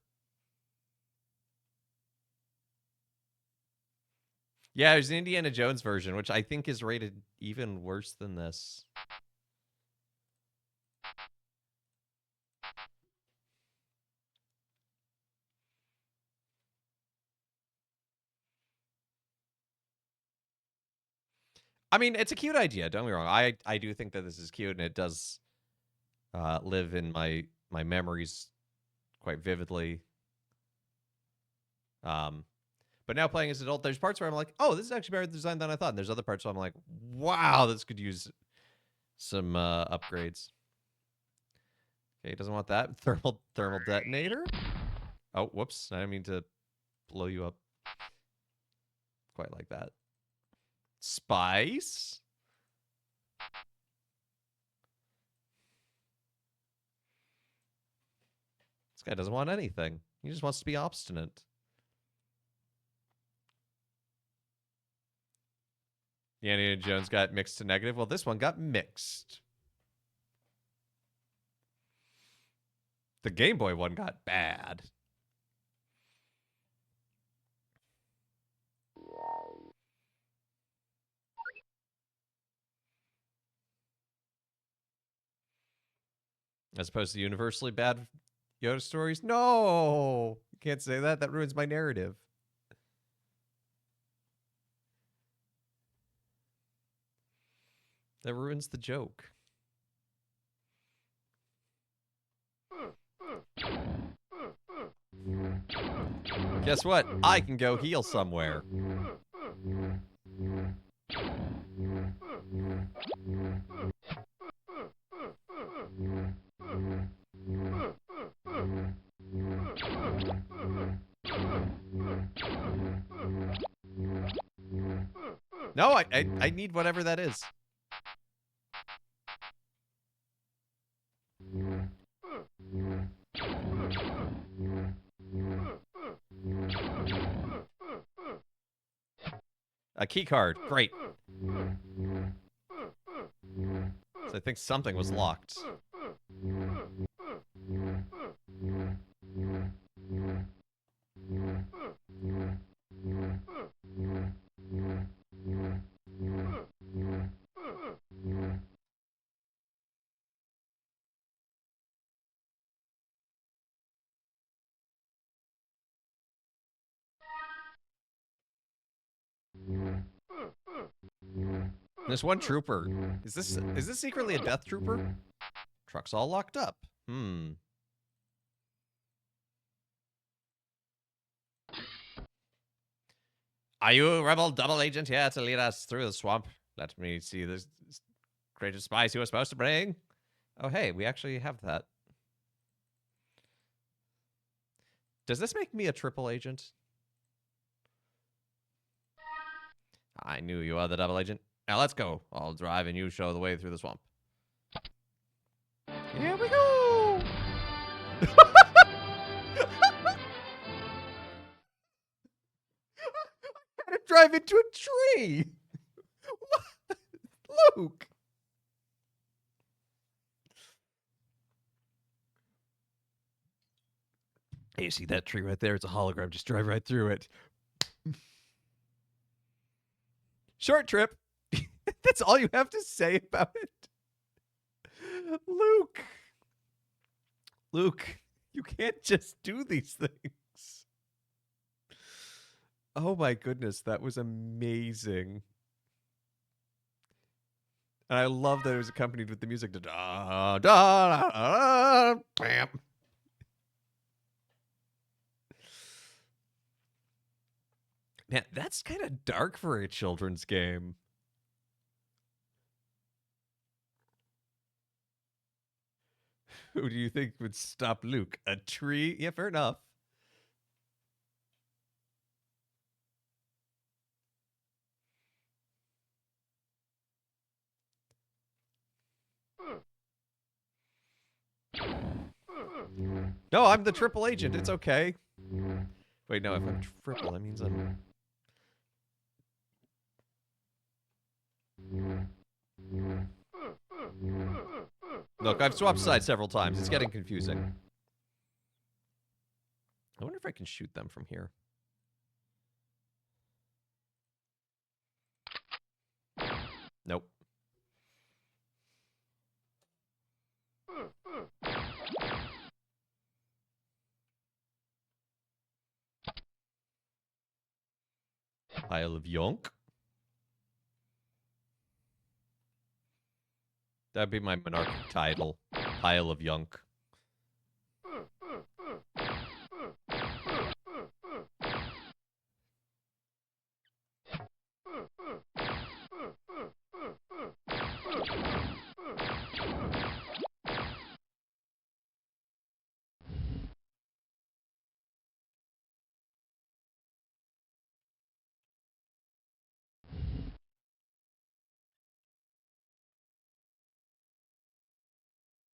Yeah, there's an Indiana Jones version, which I think is rated even worse than this. I mean, it's a cute idea. Don't get me wrong. I do think that this is cute, and it does live in my memories quite vividly. But now playing as an adult, there's parts where I'm like, oh, this is actually better design than I thought. And there's other parts where I'm like, wow, this could use some upgrades. Okay, he doesn't want that. Thermal detonator. Oh, whoops. I didn't mean to blow you up quite like that. Spice. This guy doesn't want anything. He just wants to be obstinate. Yeah, Indiana Jones got mixed to negative. Well, this one got mixed. The Game Boy one got bad. As opposed to universally bad Yoda stories? No! You can't say that. That ruins my narrative. That ruins the joke. Guess what? I can go heal somewhere. No, I need whatever that is. A key card. Great. So I think something was locked. There's one trooper. Is this secretly a death trooper? Truck's all locked up. Are you a rebel double agent here to lead us through the swamp? Let me see this crate of spice you were supposed to bring. Oh, hey, we actually have that. Does this make me a triple agent? I knew you are the double agent. Now let's go. I'll drive and you show the way through the swamp. Here we go! I had to drive into a tree! What? Luke! Hey, you see that tree right there? It's a hologram. Just drive right through it. Short trip. That's all you have to say about it. Luke. Luke, you can't just do these things. Oh my goodness, that was amazing. And I love that it was accompanied with the music. Da, da, da, da, bam. Man, that's kind of dark for a children's game. Who do you think would stop Luke? A tree? Yeah, fair enough. No, I'm the triple agent. It's okay. Wait, no, if I'm triple, that means I'm... Look, I've swapped sides several times. It's getting confusing. I wonder if I can shoot them from here. Nope. Isle of Yonk. That'd be my monarchic title. Pile of Yunk.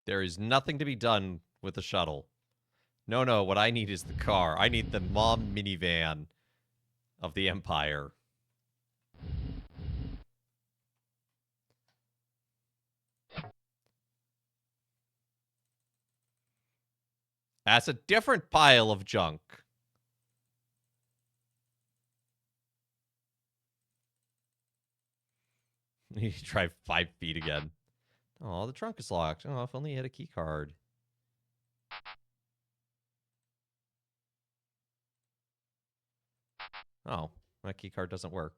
There is nothing to be done with the shuttle. No, what I need is the car. I need the mom minivan of the Empire. That's a different pile of junk. You drive 5 feet again. Oh, the trunk is locked. Oh, if only you had a key card. Oh, my key card doesn't work.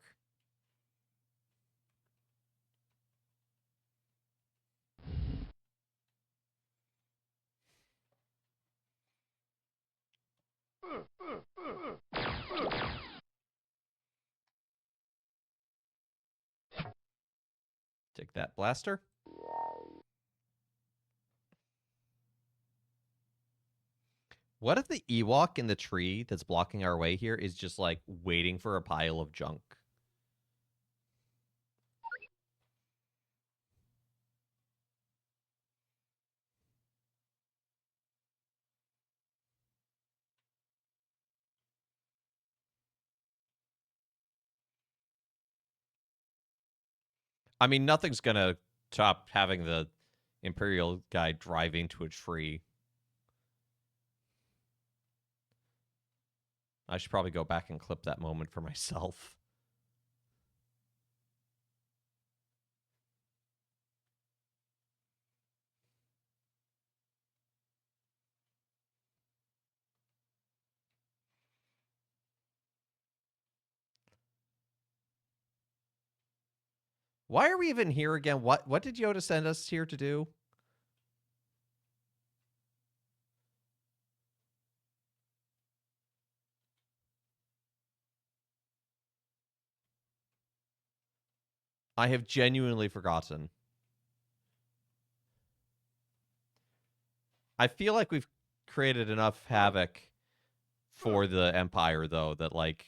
Take that, blaster. What if the Ewok in the tree that's blocking our way here is just like waiting for a pile of junk? I mean, nothing's gonna top having the Imperial guy drive into a tree. I should probably go back and clip that moment for myself. Why are we even here again? What did Yoda send us here to do? I have genuinely forgotten. I feel like we've created enough havoc for the Empire, though, that, like...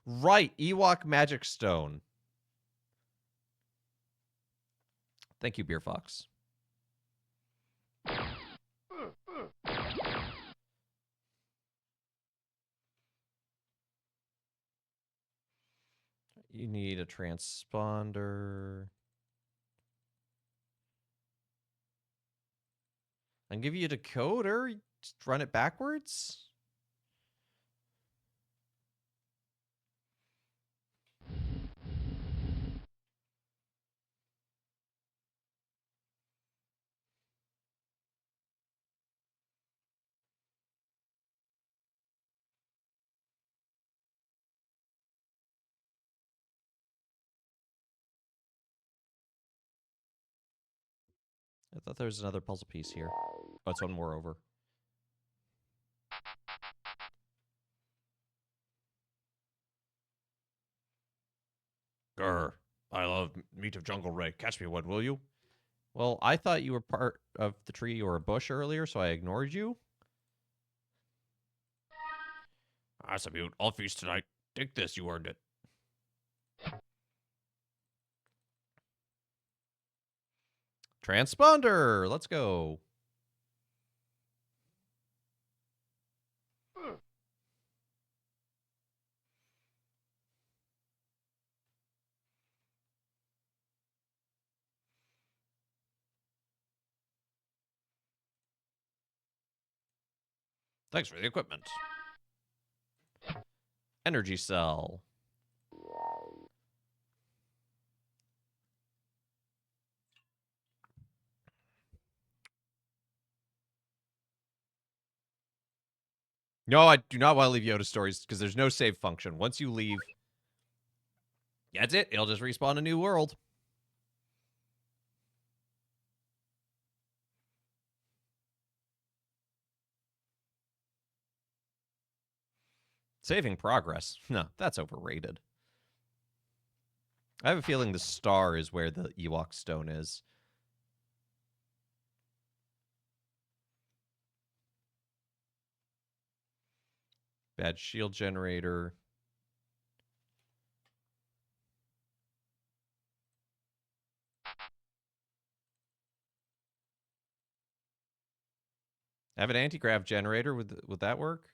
Right, Ewok Magic Stone. Thank you, Beer Fox. You need a transponder. I can give you a decoder. Just run it backwards. I thought there was another puzzle piece here. Oh, it's one more over. Grr. I love meat of Jungle Ray. Catch me one, will you? Well, I thought you were part of the tree or a bush earlier, so I ignored you. That's a mute. I'll feast tonight. Take this, you earned it. Transponder! Let's go. Thanks for the equipment. Energy cell. No, I do not want to leave Yoda stories because there's no save function. Once you leave, that's it. It'll just respawn a new world. Saving progress. No, that's overrated. I have a feeling the star is where the Ewok stone is. Bad shield generator. I have an anti-grav generator. Would that work?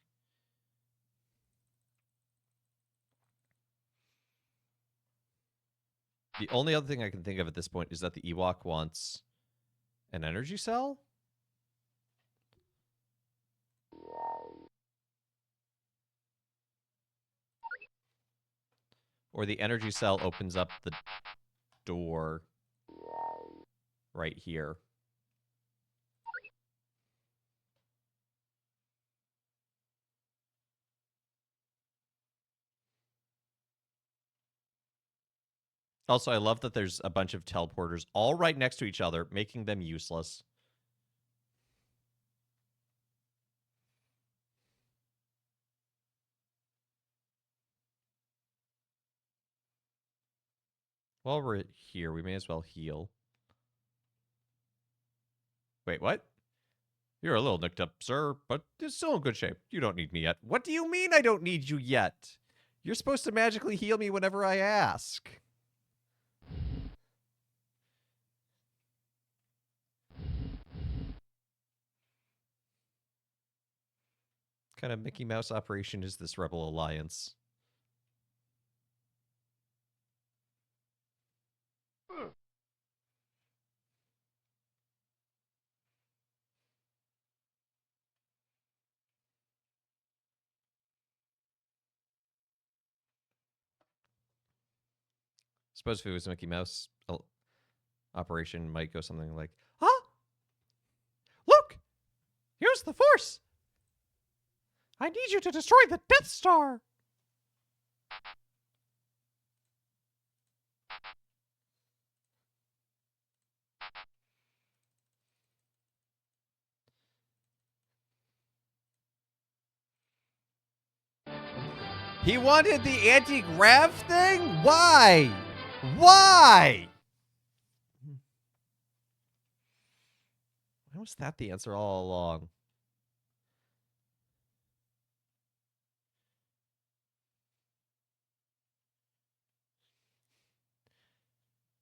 The only other thing I can think of at this point is that the Ewok wants an energy cell? Or the energy cell opens up the door right here. Also, I love that there's a bunch of teleporters all right next to each other, making them useless. While we're here, we may as well heal. Wait, what? You're a little nicked up, sir, but it's still in good shape. You don't need me yet. What do you mean I don't need you yet? You're supposed to magically heal me whenever I ask. What kind of Mickey Mouse operation is this Rebel Alliance? Suppose if it was Mickey Mouse operation, might go something like, "Huh? Look! Here's the Force! I need you to destroy the Death Star!" He wanted the anti-grav thing? Why? Why? Why was that the answer all along?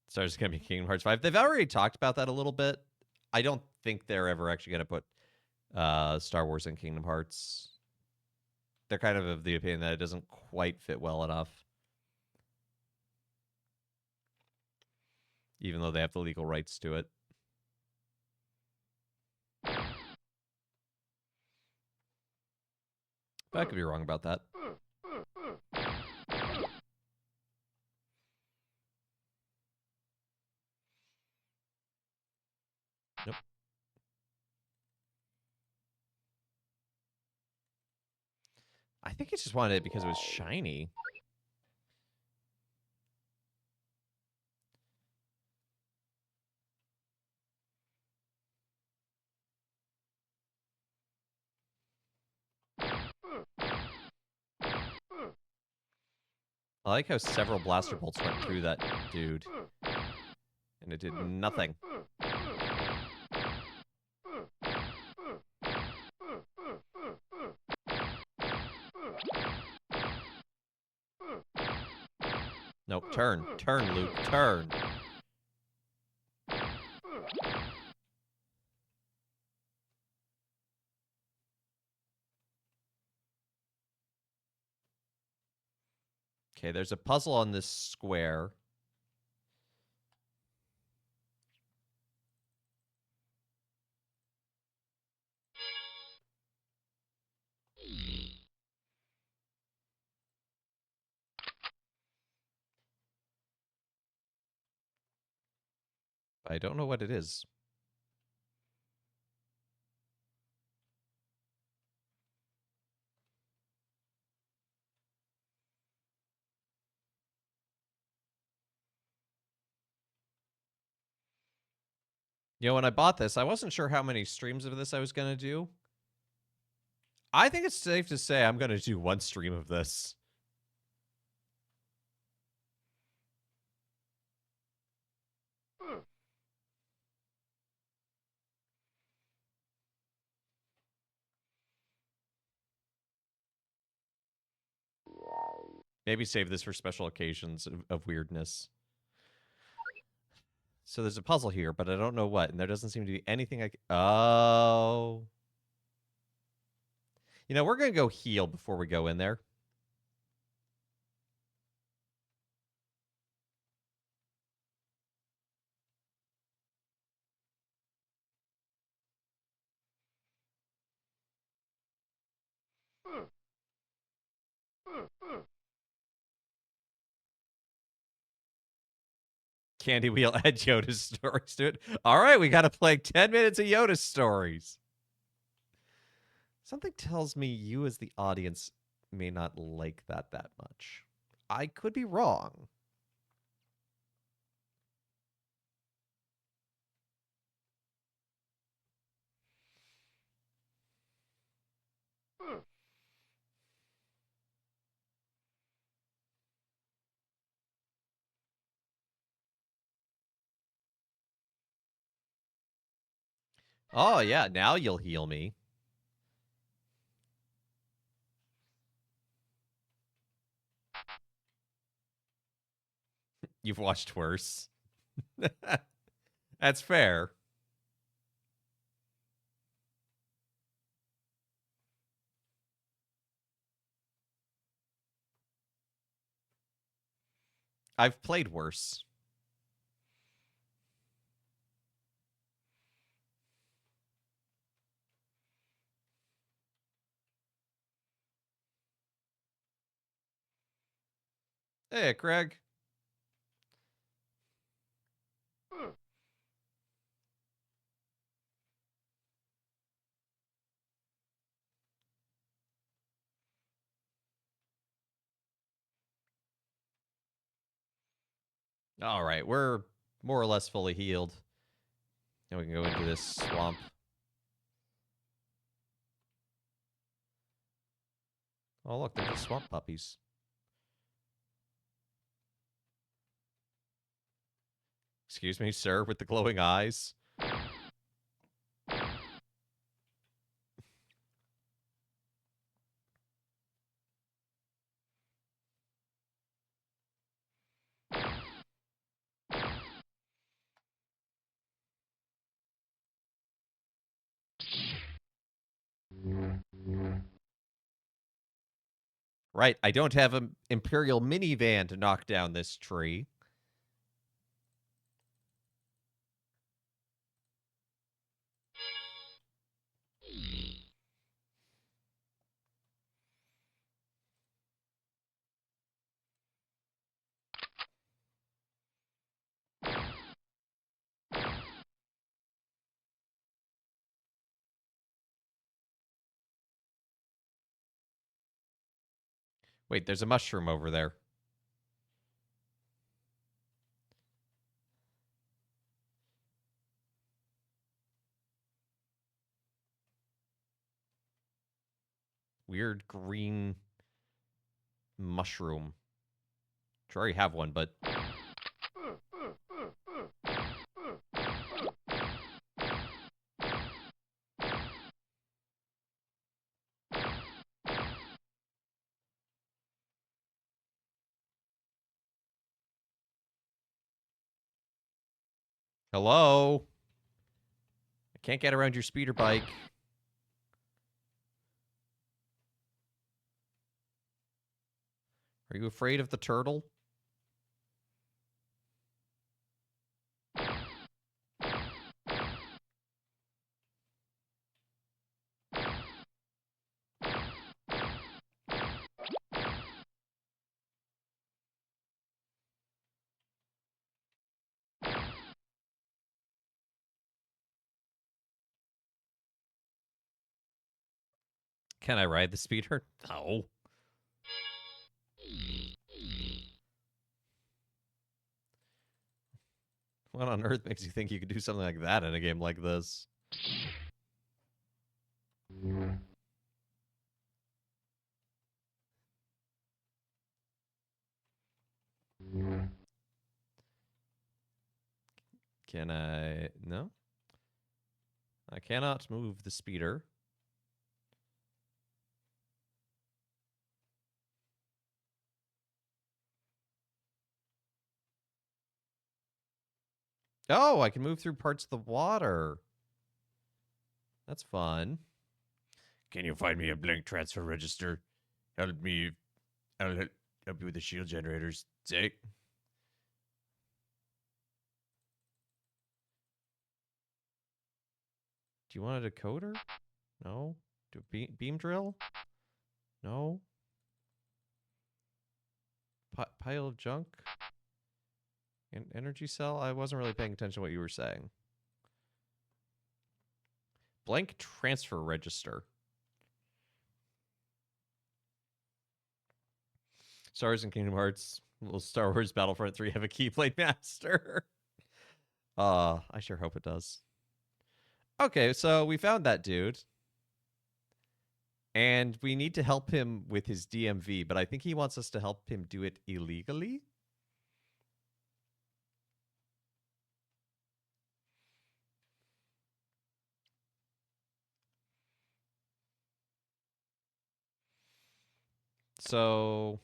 Star's gonna be Kingdom Hearts 5. They've already talked about that a little bit. I don't think they're ever actually gonna put Star Wars in Kingdom Hearts. They're kind of the opinion that it doesn't quite fit well enough. Even though they have the legal rights to it. But I could be wrong about that. Nope. I think he just wanted it because it was shiny. I like how several blaster bolts went through that dude. And it did nothing. Nope, turn. Turn, Luke, turn. Okay, there's a puzzle on this square. I don't know what it is. You know, when I bought this, I wasn't sure how many streams of this I was going to do. I think it's safe to say I'm going to do one stream of this. Maybe save this for special occasions of weirdness. So there's a puzzle here, but I don't know what, and there doesn't seem to be anything I can... Oh. You know, we're going to go heal before we go in there. Candy Wheel add Yoda stories to it. All right, we got to play 10 minutes of Yoda stories. Something tells me you as the audience may not like that much. I could be wrong. Oh, yeah, now you'll heal me. You've watched worse. That's fair. I've played worse. Hey, Craig. All right, we're more or less fully healed. Now we can go into this swamp. Oh, look, they're just swamp puppies. Excuse me, sir, with the glowing eyes. Right, I don't have an Imperial minivan to knock down this tree. Wait, there's a mushroom over there. Weird green mushroom. I already have one, but... Hello? I can't get around your speeder bike. Are you afraid of the turtle? Can I ride the speeder? No. What on earth makes you think you could do something like that in a game like this? Can I... No? I cannot move the speeder. Oh, I can move through parts of the water. That's fun. Can you find me a blank transfer register? Help me. I'll help you with the shield generators. Say. Do you want a decoder? No. Do beam drill? No. Pile of junk? An energy cell? I wasn't really paying attention to what you were saying. Blank transfer register. Star Wars and Kingdom Hearts. Will Star Wars Battlefront 3 have a Keyblade Master? I sure hope it does. Okay, so we found that dude. And we need to help him with his DMV, but I think he wants us to help him do it illegally. So,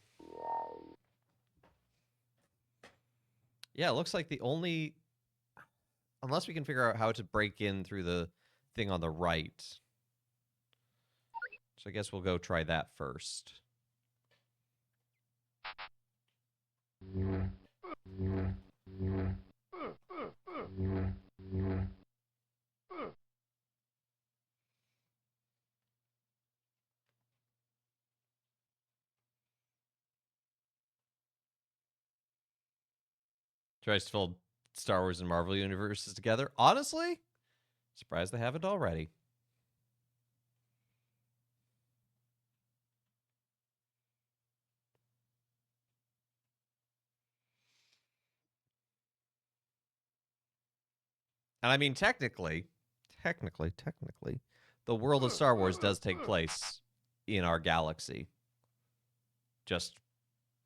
yeah, it looks like the only... Unless we can figure out how to break in through the thing on the right. So I guess we'll go try that first. Tries to fold Star Wars and Marvel universes together. Honestly, surprised they haven't already. And I mean, technically, the world of Star Wars does take place in our galaxy. Just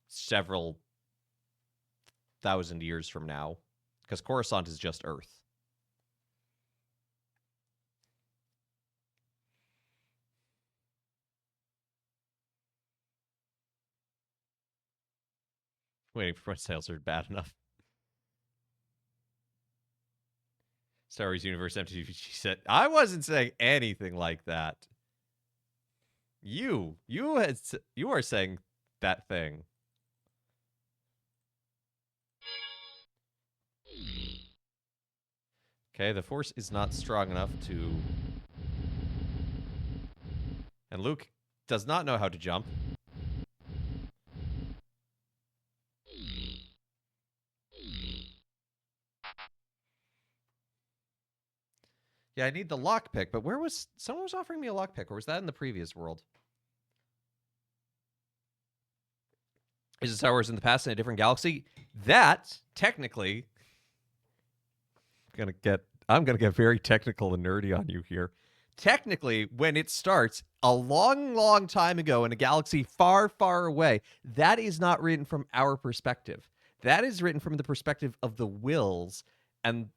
several thousand years from now. Because Coruscant is just Earth. Waiting for my sales are bad enough. Star Wars Universe MTV said, I wasn't saying anything like that. You are saying that thing. Okay, the Force is not strong enough to... And Luke does not know how to jump. Yeah, I need the lockpick, but where was... Someone was offering me a lockpick, or was that in the previous world? Is it Star Wars in the past in a different galaxy? That, technically... I'm gonna get very technical and nerdy on you here. Technically, when it starts a long, long time ago in a galaxy far, far away, that is not written from our perspective. That is written from the perspective of the Whills, and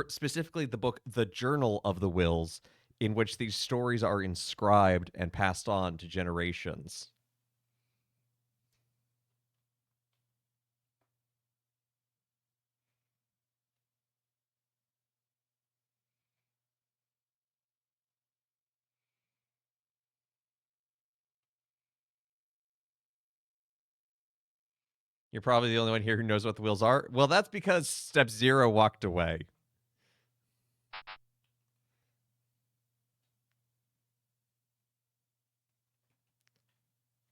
specifically the book The Journal of the Whills, in which these stories are inscribed and passed on to generations. You're probably the only one here who knows what the Whills are. Well, that's because Step Zero walked away.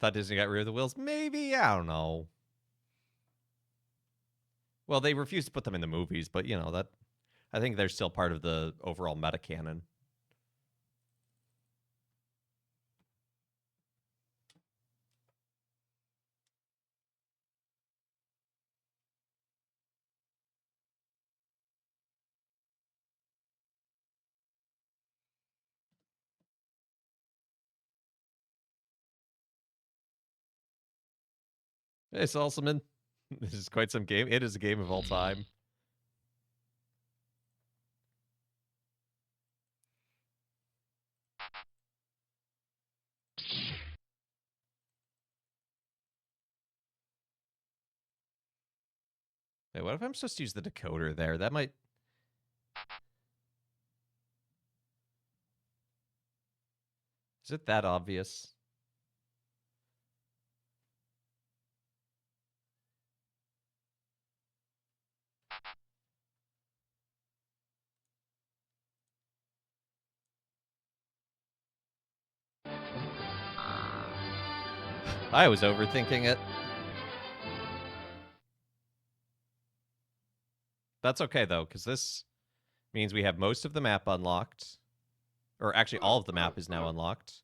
Thought Disney got rid of the Whills? Maybe, I don't know. Well, they refused to put them in the movies, but you know that I think they're still part of the overall meta canon. Hey, Salsaman. This is quite some game. It is a game of all time. Hey, what if I'm supposed to use the decoder there? That might... Is it that obvious? I was overthinking it. That's okay, though, because this means we have most of the map unlocked. Or actually, all of the map is now unlocked.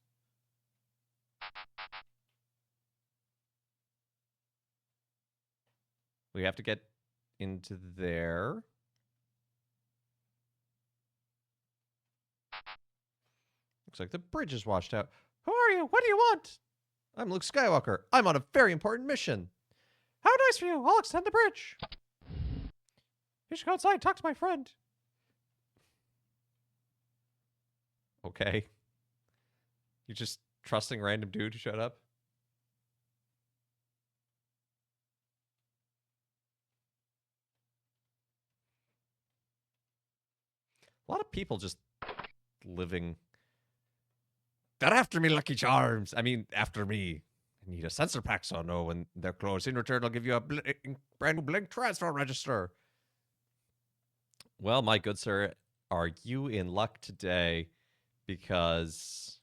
We have to get into there. Looks like the bridge is washed out. Who are you? What do you want? I'm Luke Skywalker. I'm on a very important mission. How nice for you. I'll extend the bridge. You should go outside and talk to my friend. Okay. You're just trusting random dude who showed up? A lot of people just living... They're after me, Lucky Charms. I mean, after me. I need a sensor pack, so I know when they're close. In return, I'll give you a brand new Blink transfer register. Well, my good sir, are you in luck today? Because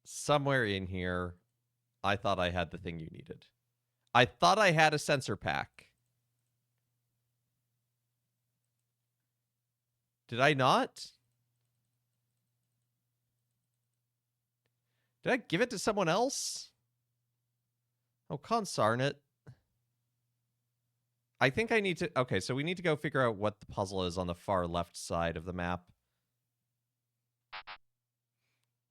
somewhere in here, I thought I had the thing you needed. I thought I had a sensor pack. Did I not? Did I give it to someone else? Oh, consarn it. I think I need to... Okay, so we need to go figure out what the puzzle is on the far left side of the map.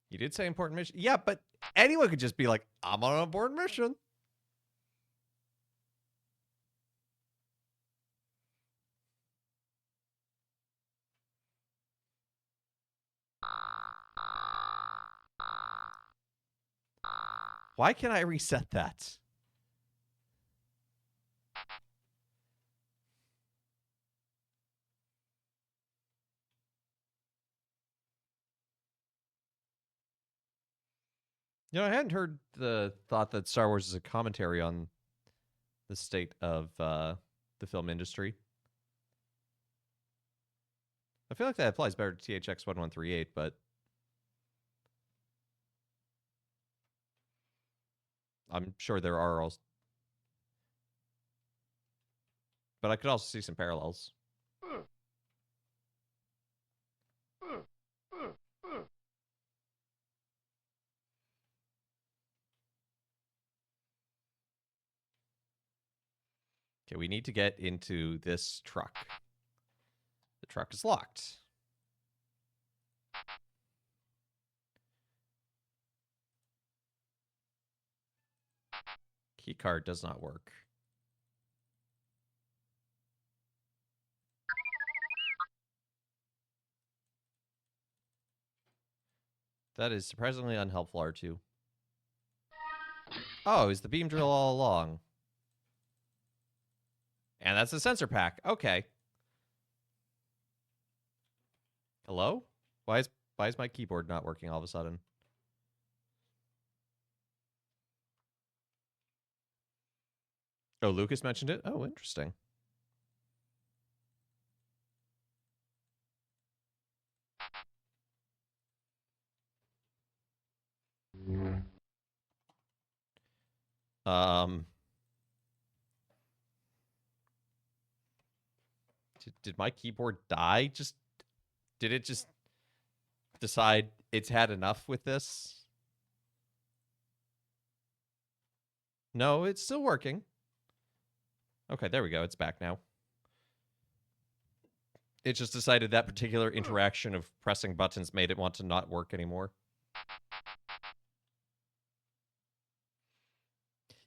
You did say important mission? Yeah, but anyone could just be like, I'm on an important mission. Why can't I reset that? You know, I hadn't heard the thought that Star Wars is a commentary on the state of the film industry. I feel like that applies better to THX 1138, but I'm sure there are also... But I could also see some parallels. Okay, we need to get into this truck. The truck is locked. Key card does not work. That is surprisingly unhelpful, R2. Oh, is the beam drill all along? And that's the sensor pack. Okay. Hello? Why is my keyboard not working all of a sudden? Oh, Lucas mentioned it? Oh, interesting. Did my keyboard die? Did it just decide it's had enough with this? No, it's still working. Okay, there we go. It's back now. It just decided that particular interaction of pressing buttons made it want to not work anymore.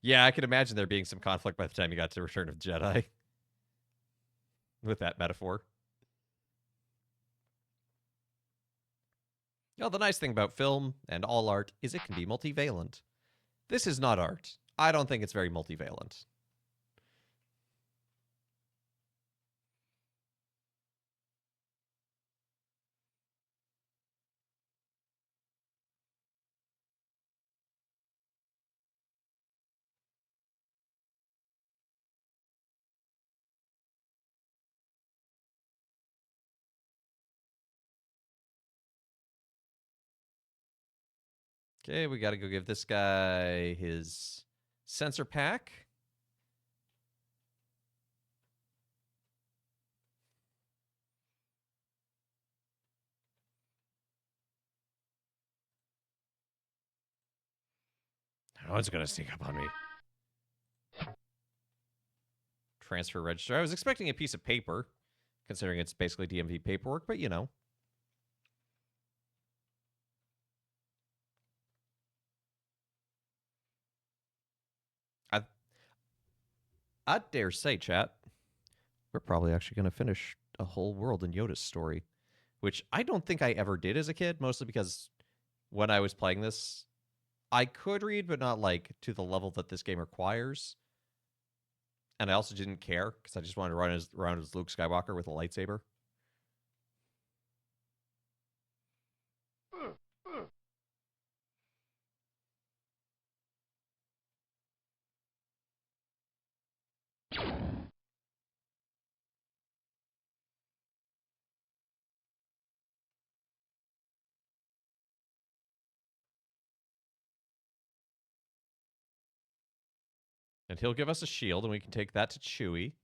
Yeah, I can imagine there being some conflict by the time you got to Return of the Jedi with that metaphor. Well, the nice thing about film and all art is it can be multivalent. This is not art. I don't think it's very multivalent. Okay, we got to go give this guy his sensor pack. No one's going to sneak up on me. Transfer register. I was expecting a piece of paper, considering it's basically DMV paperwork, but you know. I dare say, chat, we're probably actually going to finish a whole world in Yoda's story, which I don't think I ever did as a kid, mostly because when I was playing this, I could read, but not like to the level that this game requires. And I also didn't care because I just wanted to run around as Luke Skywalker with a lightsaber. And he'll give us a shield, and we can take that to Chewie.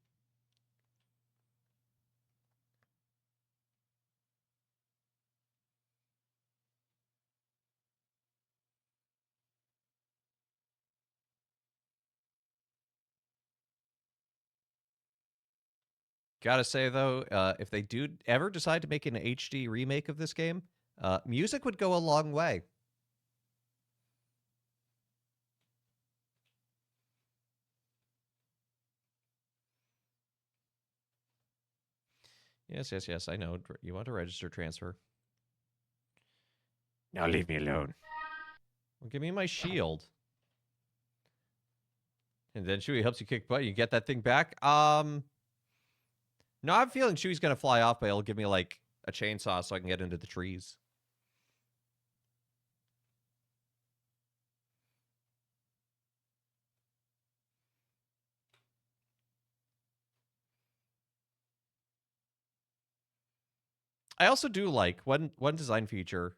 Gotta say, though, if they do ever decide to make an HD remake of this game, music would go a long way. Yes, yes, yes, I know. You want to register transfer. Now leave me alone. Well, give me my shield. And then Chewie helps you kick butt. You get that thing back. No, I'm feeling Chewie's gonna fly off, but he'll give me like a chainsaw so I can get into the trees. I also do like one design feature,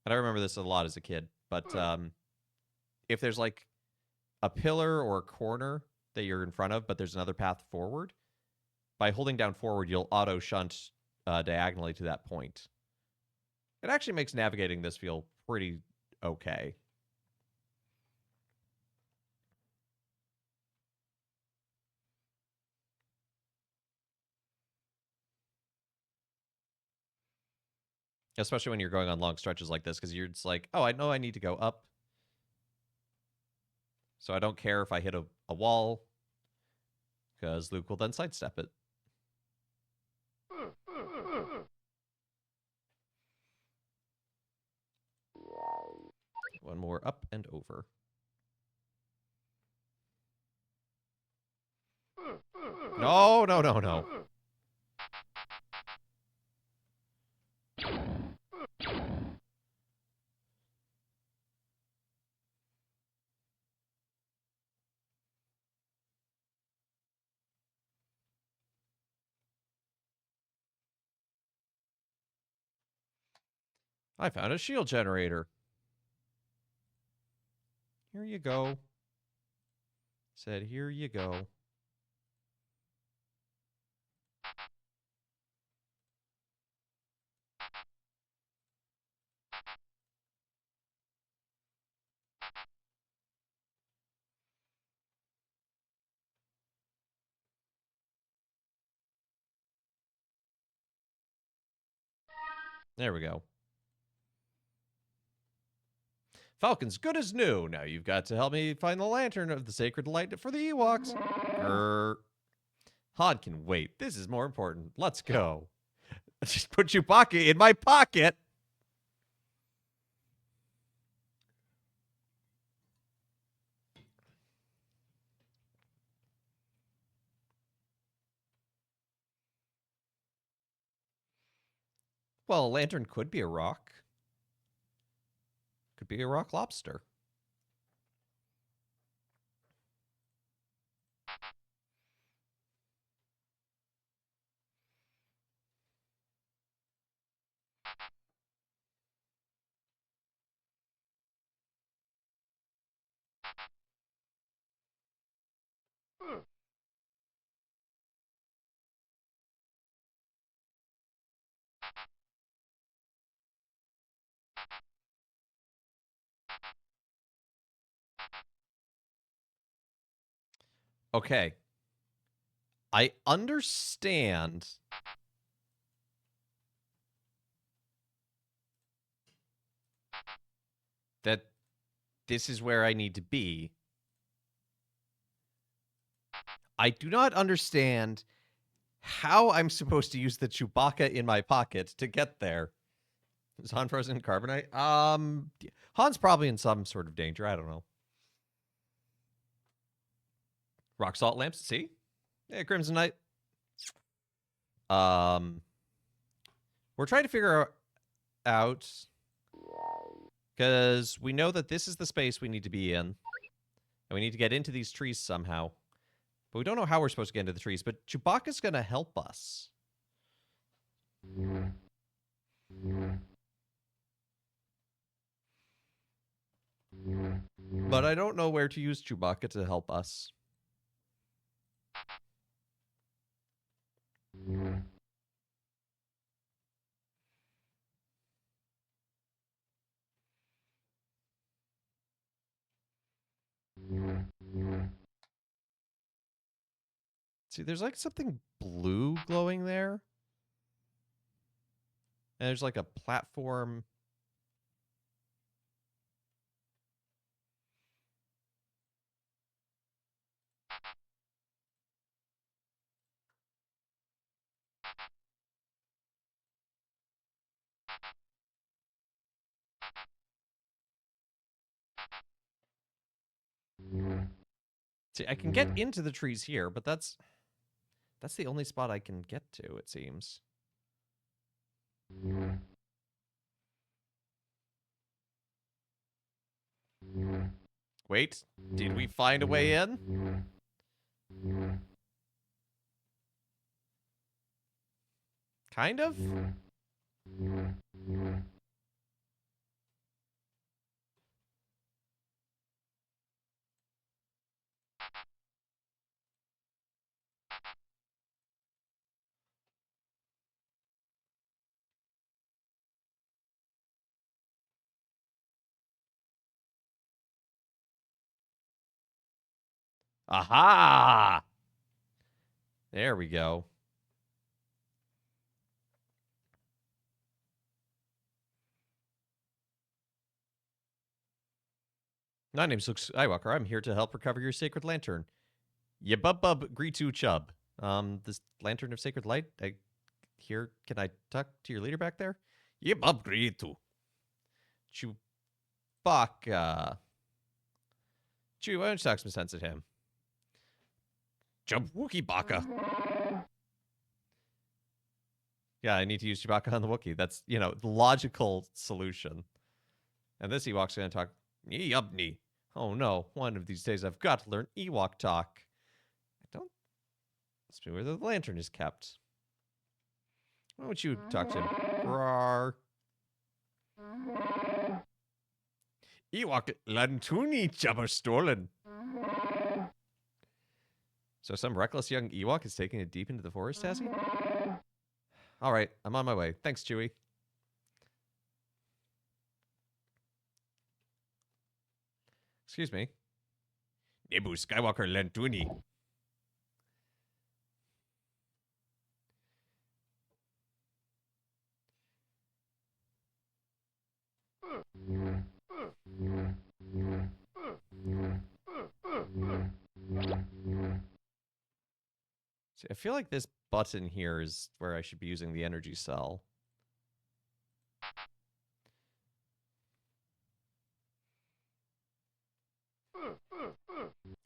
and I remember this a lot as a kid, but if there's like a pillar or a corner that you're in front of, but there's another path forward, by holding down forward, you'll auto shunt diagonally to that point. It actually makes navigating this feel pretty okay. Especially when you're going on long stretches like this, because you're just like, oh, I know I need to go up. So I don't care if I hit a wall, because Luke will then sidestep it. One more up and over. No, no, no, no. I found a shield generator. Here you go. Said, here you go. There we go. Falcon's good as new. Now you've got to help me find the lantern of the sacred light for the Ewoks. Han can wait. This is more important. Let's go. Just put Chewbacca in my pocket. Well, a lantern could be a rock. Could be a rock lobster. Okay. I understand that this is where I need to be. I do not understand how I'm supposed to use the Chewbacca in my pocket to get there. Is Han frozen in carbonite? Han's probably in some sort of danger. I don't know. Rock salt lamps. See? Yeah, Crimson Knight. We're trying to figure out because we know that this is the space we need to be in, and we need to get into these trees somehow. But we don't know how we're supposed to get into the trees. But Chewbacca's gonna help us. But I don't know where to use Chewbacca to help us. See, there's like something blue glowing there. And there's like a platform. See, I can get into the trees here, but that's the only spot I can get to, it seems. Wait, did we find a way in? Kind of? Aha! There we go. My name's Luke Skywalker. I'm here to help recover your sacred lantern. Yabub Gritu Chub. This lantern of sacred light. Can I talk to your leader back there? Yabub Gritu. Chewbacca. Chewie, why don't you talk some sense at him? Chub Wookie Baka. Yeah, I need to use Chewbacca on the Wookiee. That's, the logical solution. And this Ewok's going to talk, Yubni. Oh no, one of these days I've got to learn Ewok talk. Must be where the lantern is kept. Why don't you talk to him? Rawr. Ewok Lantuni Jabber stolen. So some reckless young Ewok is taking it deep into the forest, has he? All right, I'm on my way. Thanks, Chewie. Excuse me. Nebu Skywalker Lantuni. See, I feel like this button here is where I should be using the energy cell.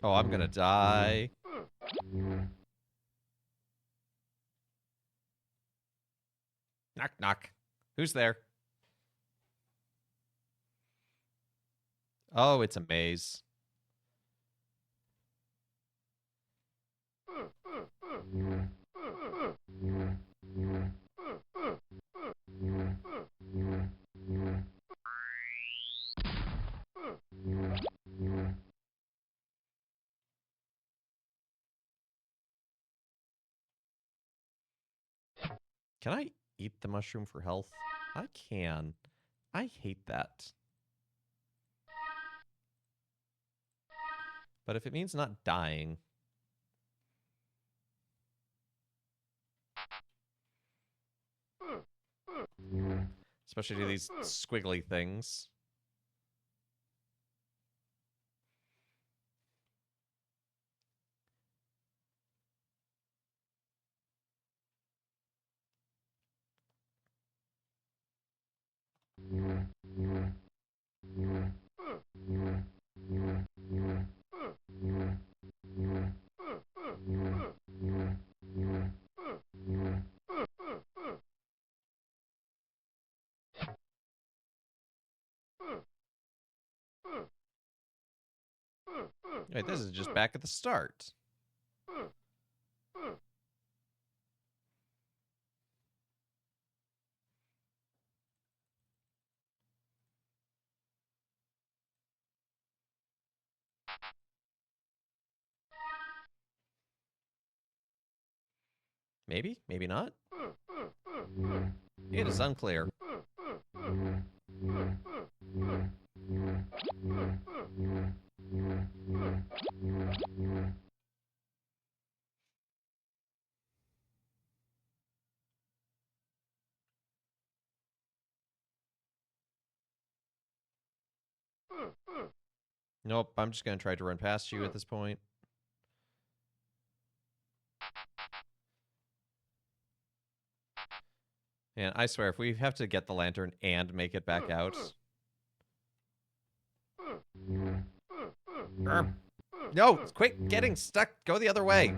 Oh, I'm gonna die. Knock, knock. Who's there? Oh, it's a maze. Can I eat the mushroom for health? I can. I hate that. But if it means not dying... Especially to these squiggly things. Wait, this is just back at the start. Maybe? Maybe not? It is unclear. Nope, I'm just going to try to run past you at this point. And I swear, if we have to get the lantern and make it back out... No, quick, getting stuck. Go the other way.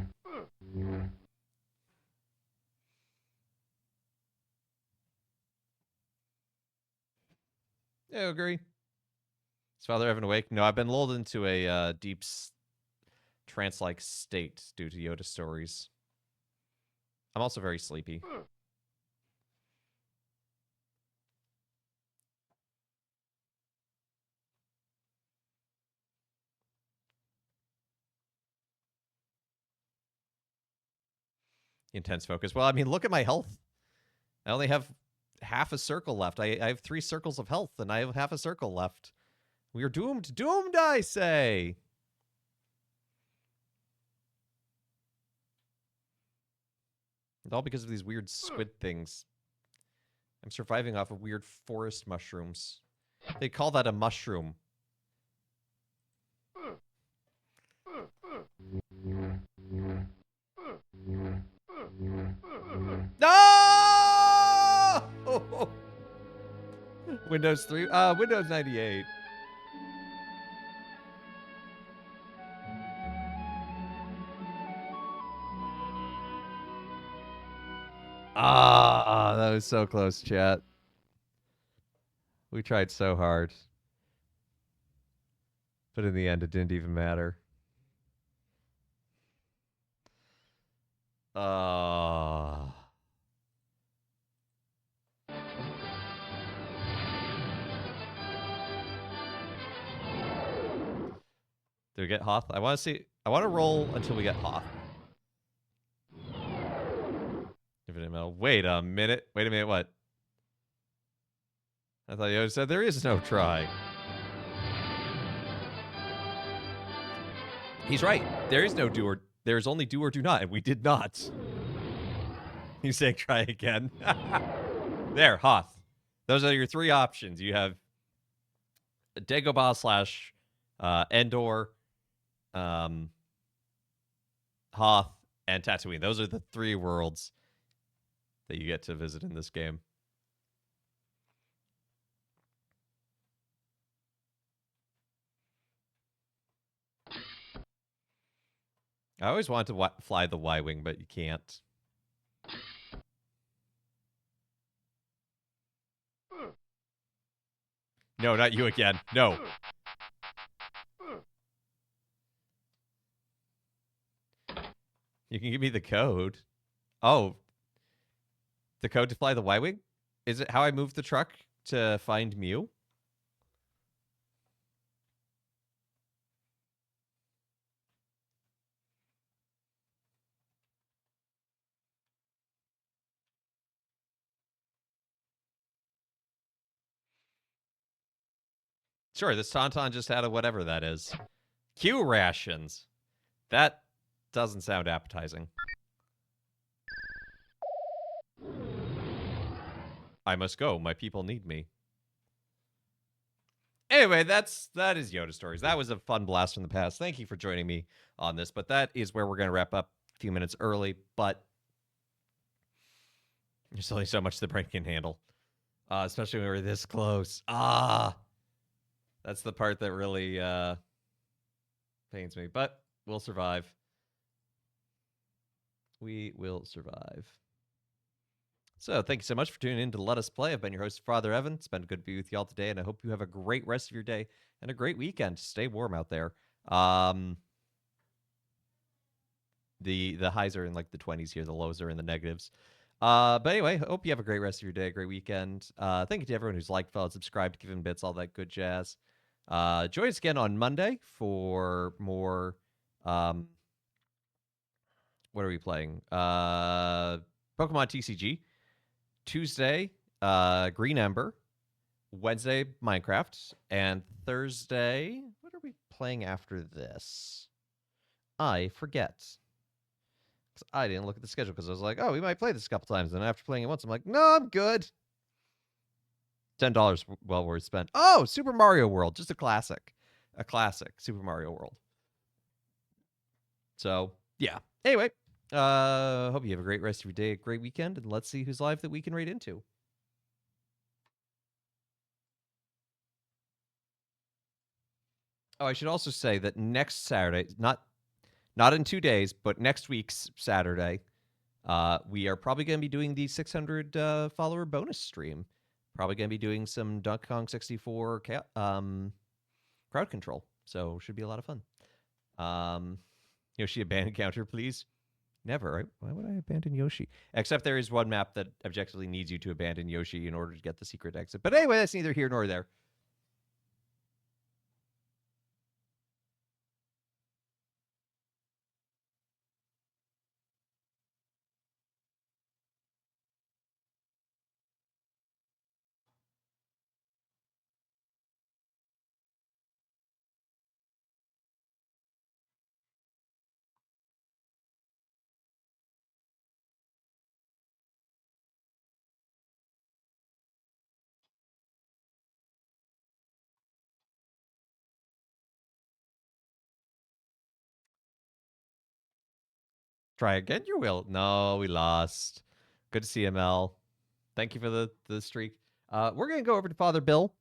I agree. Is Father Evan awake? No, I've been lulled into a deep trance-like state due to Yoda stories. I'm also very sleepy. Intense focus. Well, I mean, look at my health. I only have half a circle left. I have 3 circles of health, and I have half a circle left. We are doomed. Doomed, I say! It's all because of these weird squid things. I'm surviving off of weird forest mushrooms. They call that a mushroom. No! Windows 3? Windows 98. That was so close, chat. We tried so hard. But in the end, it didn't even matter. Do we get Hoth? I want to see. I want to roll until we get Hoth. Infinite Metal. Wait a minute. Wait a minute. What? I thought Yoda said there is no try. He's right. There is no do or... There's only do or do not, and we did not. He's saying try again. There, Hoth. Those are your 3 options. You have Dagobah / Endor, Hoth, and Tatooine. Those are the 3 worlds that you get to visit in this game. I always wanted to fly the Y-Wing, but you can't. No, not you again. No. You can give me the code. Oh. The code to fly the Y-Wing? Is it how I move the truck to find Mew? Sure, this Tauntaun just had a whatever that is. Q rations. That doesn't sound appetizing. I must go. My people need me. Anyway, that is Yoda Stories. That was a fun blast from the past. Thank you for joining me on this. But that is where we're going to wrap up a few minutes early. But there's only so much the brain can handle, especially when we're this close. That's the part that really pains me. But we'll survive. We will survive. So thank you so much for tuning in to Let Us Play. I've been your host, Father Evan. It's been good to be with you all today, and I hope you have a great rest of your day and a great weekend. Stay warm out there. The highs are in like the 20s here. The lows are in the negatives. But anyway, hope you have a great rest of your day, a great weekend. Thank you to everyone who's liked, followed, subscribed, given bits, all that good jazz. Join us again on Monday for more. What are we playing? Pokemon TCG. Tuesday, Green Ember. Wednesday, Minecraft. And Thursday, what are we playing after this? I forget. I didn't look at the schedule because I was like, oh, we might play this a couple times. And after playing it once, I'm like, no, I'm good. $10 well worth spent. Oh, Super Mario World. Just a classic. A classic Super Mario World. So, yeah. Anyway, hope you have a great rest of your day, a great weekend, and let's see whose live that we can raid into. Oh, I should also say that next Saturday, not in 2 days, but next week's Saturday, we are probably going to be doing the 600 follower bonus stream. Probably going to be doing some Donkey Kong 64 crowd control. So should be a lot of fun. Yoshi abandon counter, please. Never, right? Why would I abandon Yoshi? Except there is one map that objectively needs you to abandon Yoshi in order to get the secret exit. But anyway, that's neither here nor there. Try again, you will. No, we lost. Good to see ML. Thank you for the streak. We're gonna go over to Father Bill,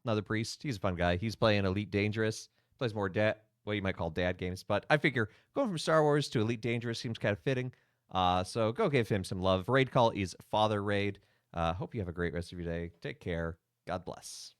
another priest. He's a fun guy. He's playing Elite Dangerous. Plays more what you might call dad games. But I figure going from Star Wars to Elite Dangerous seems kind of fitting. So go give him some love. Raid call is Father Raid. Hope you have a great rest of your day. Take care. God bless.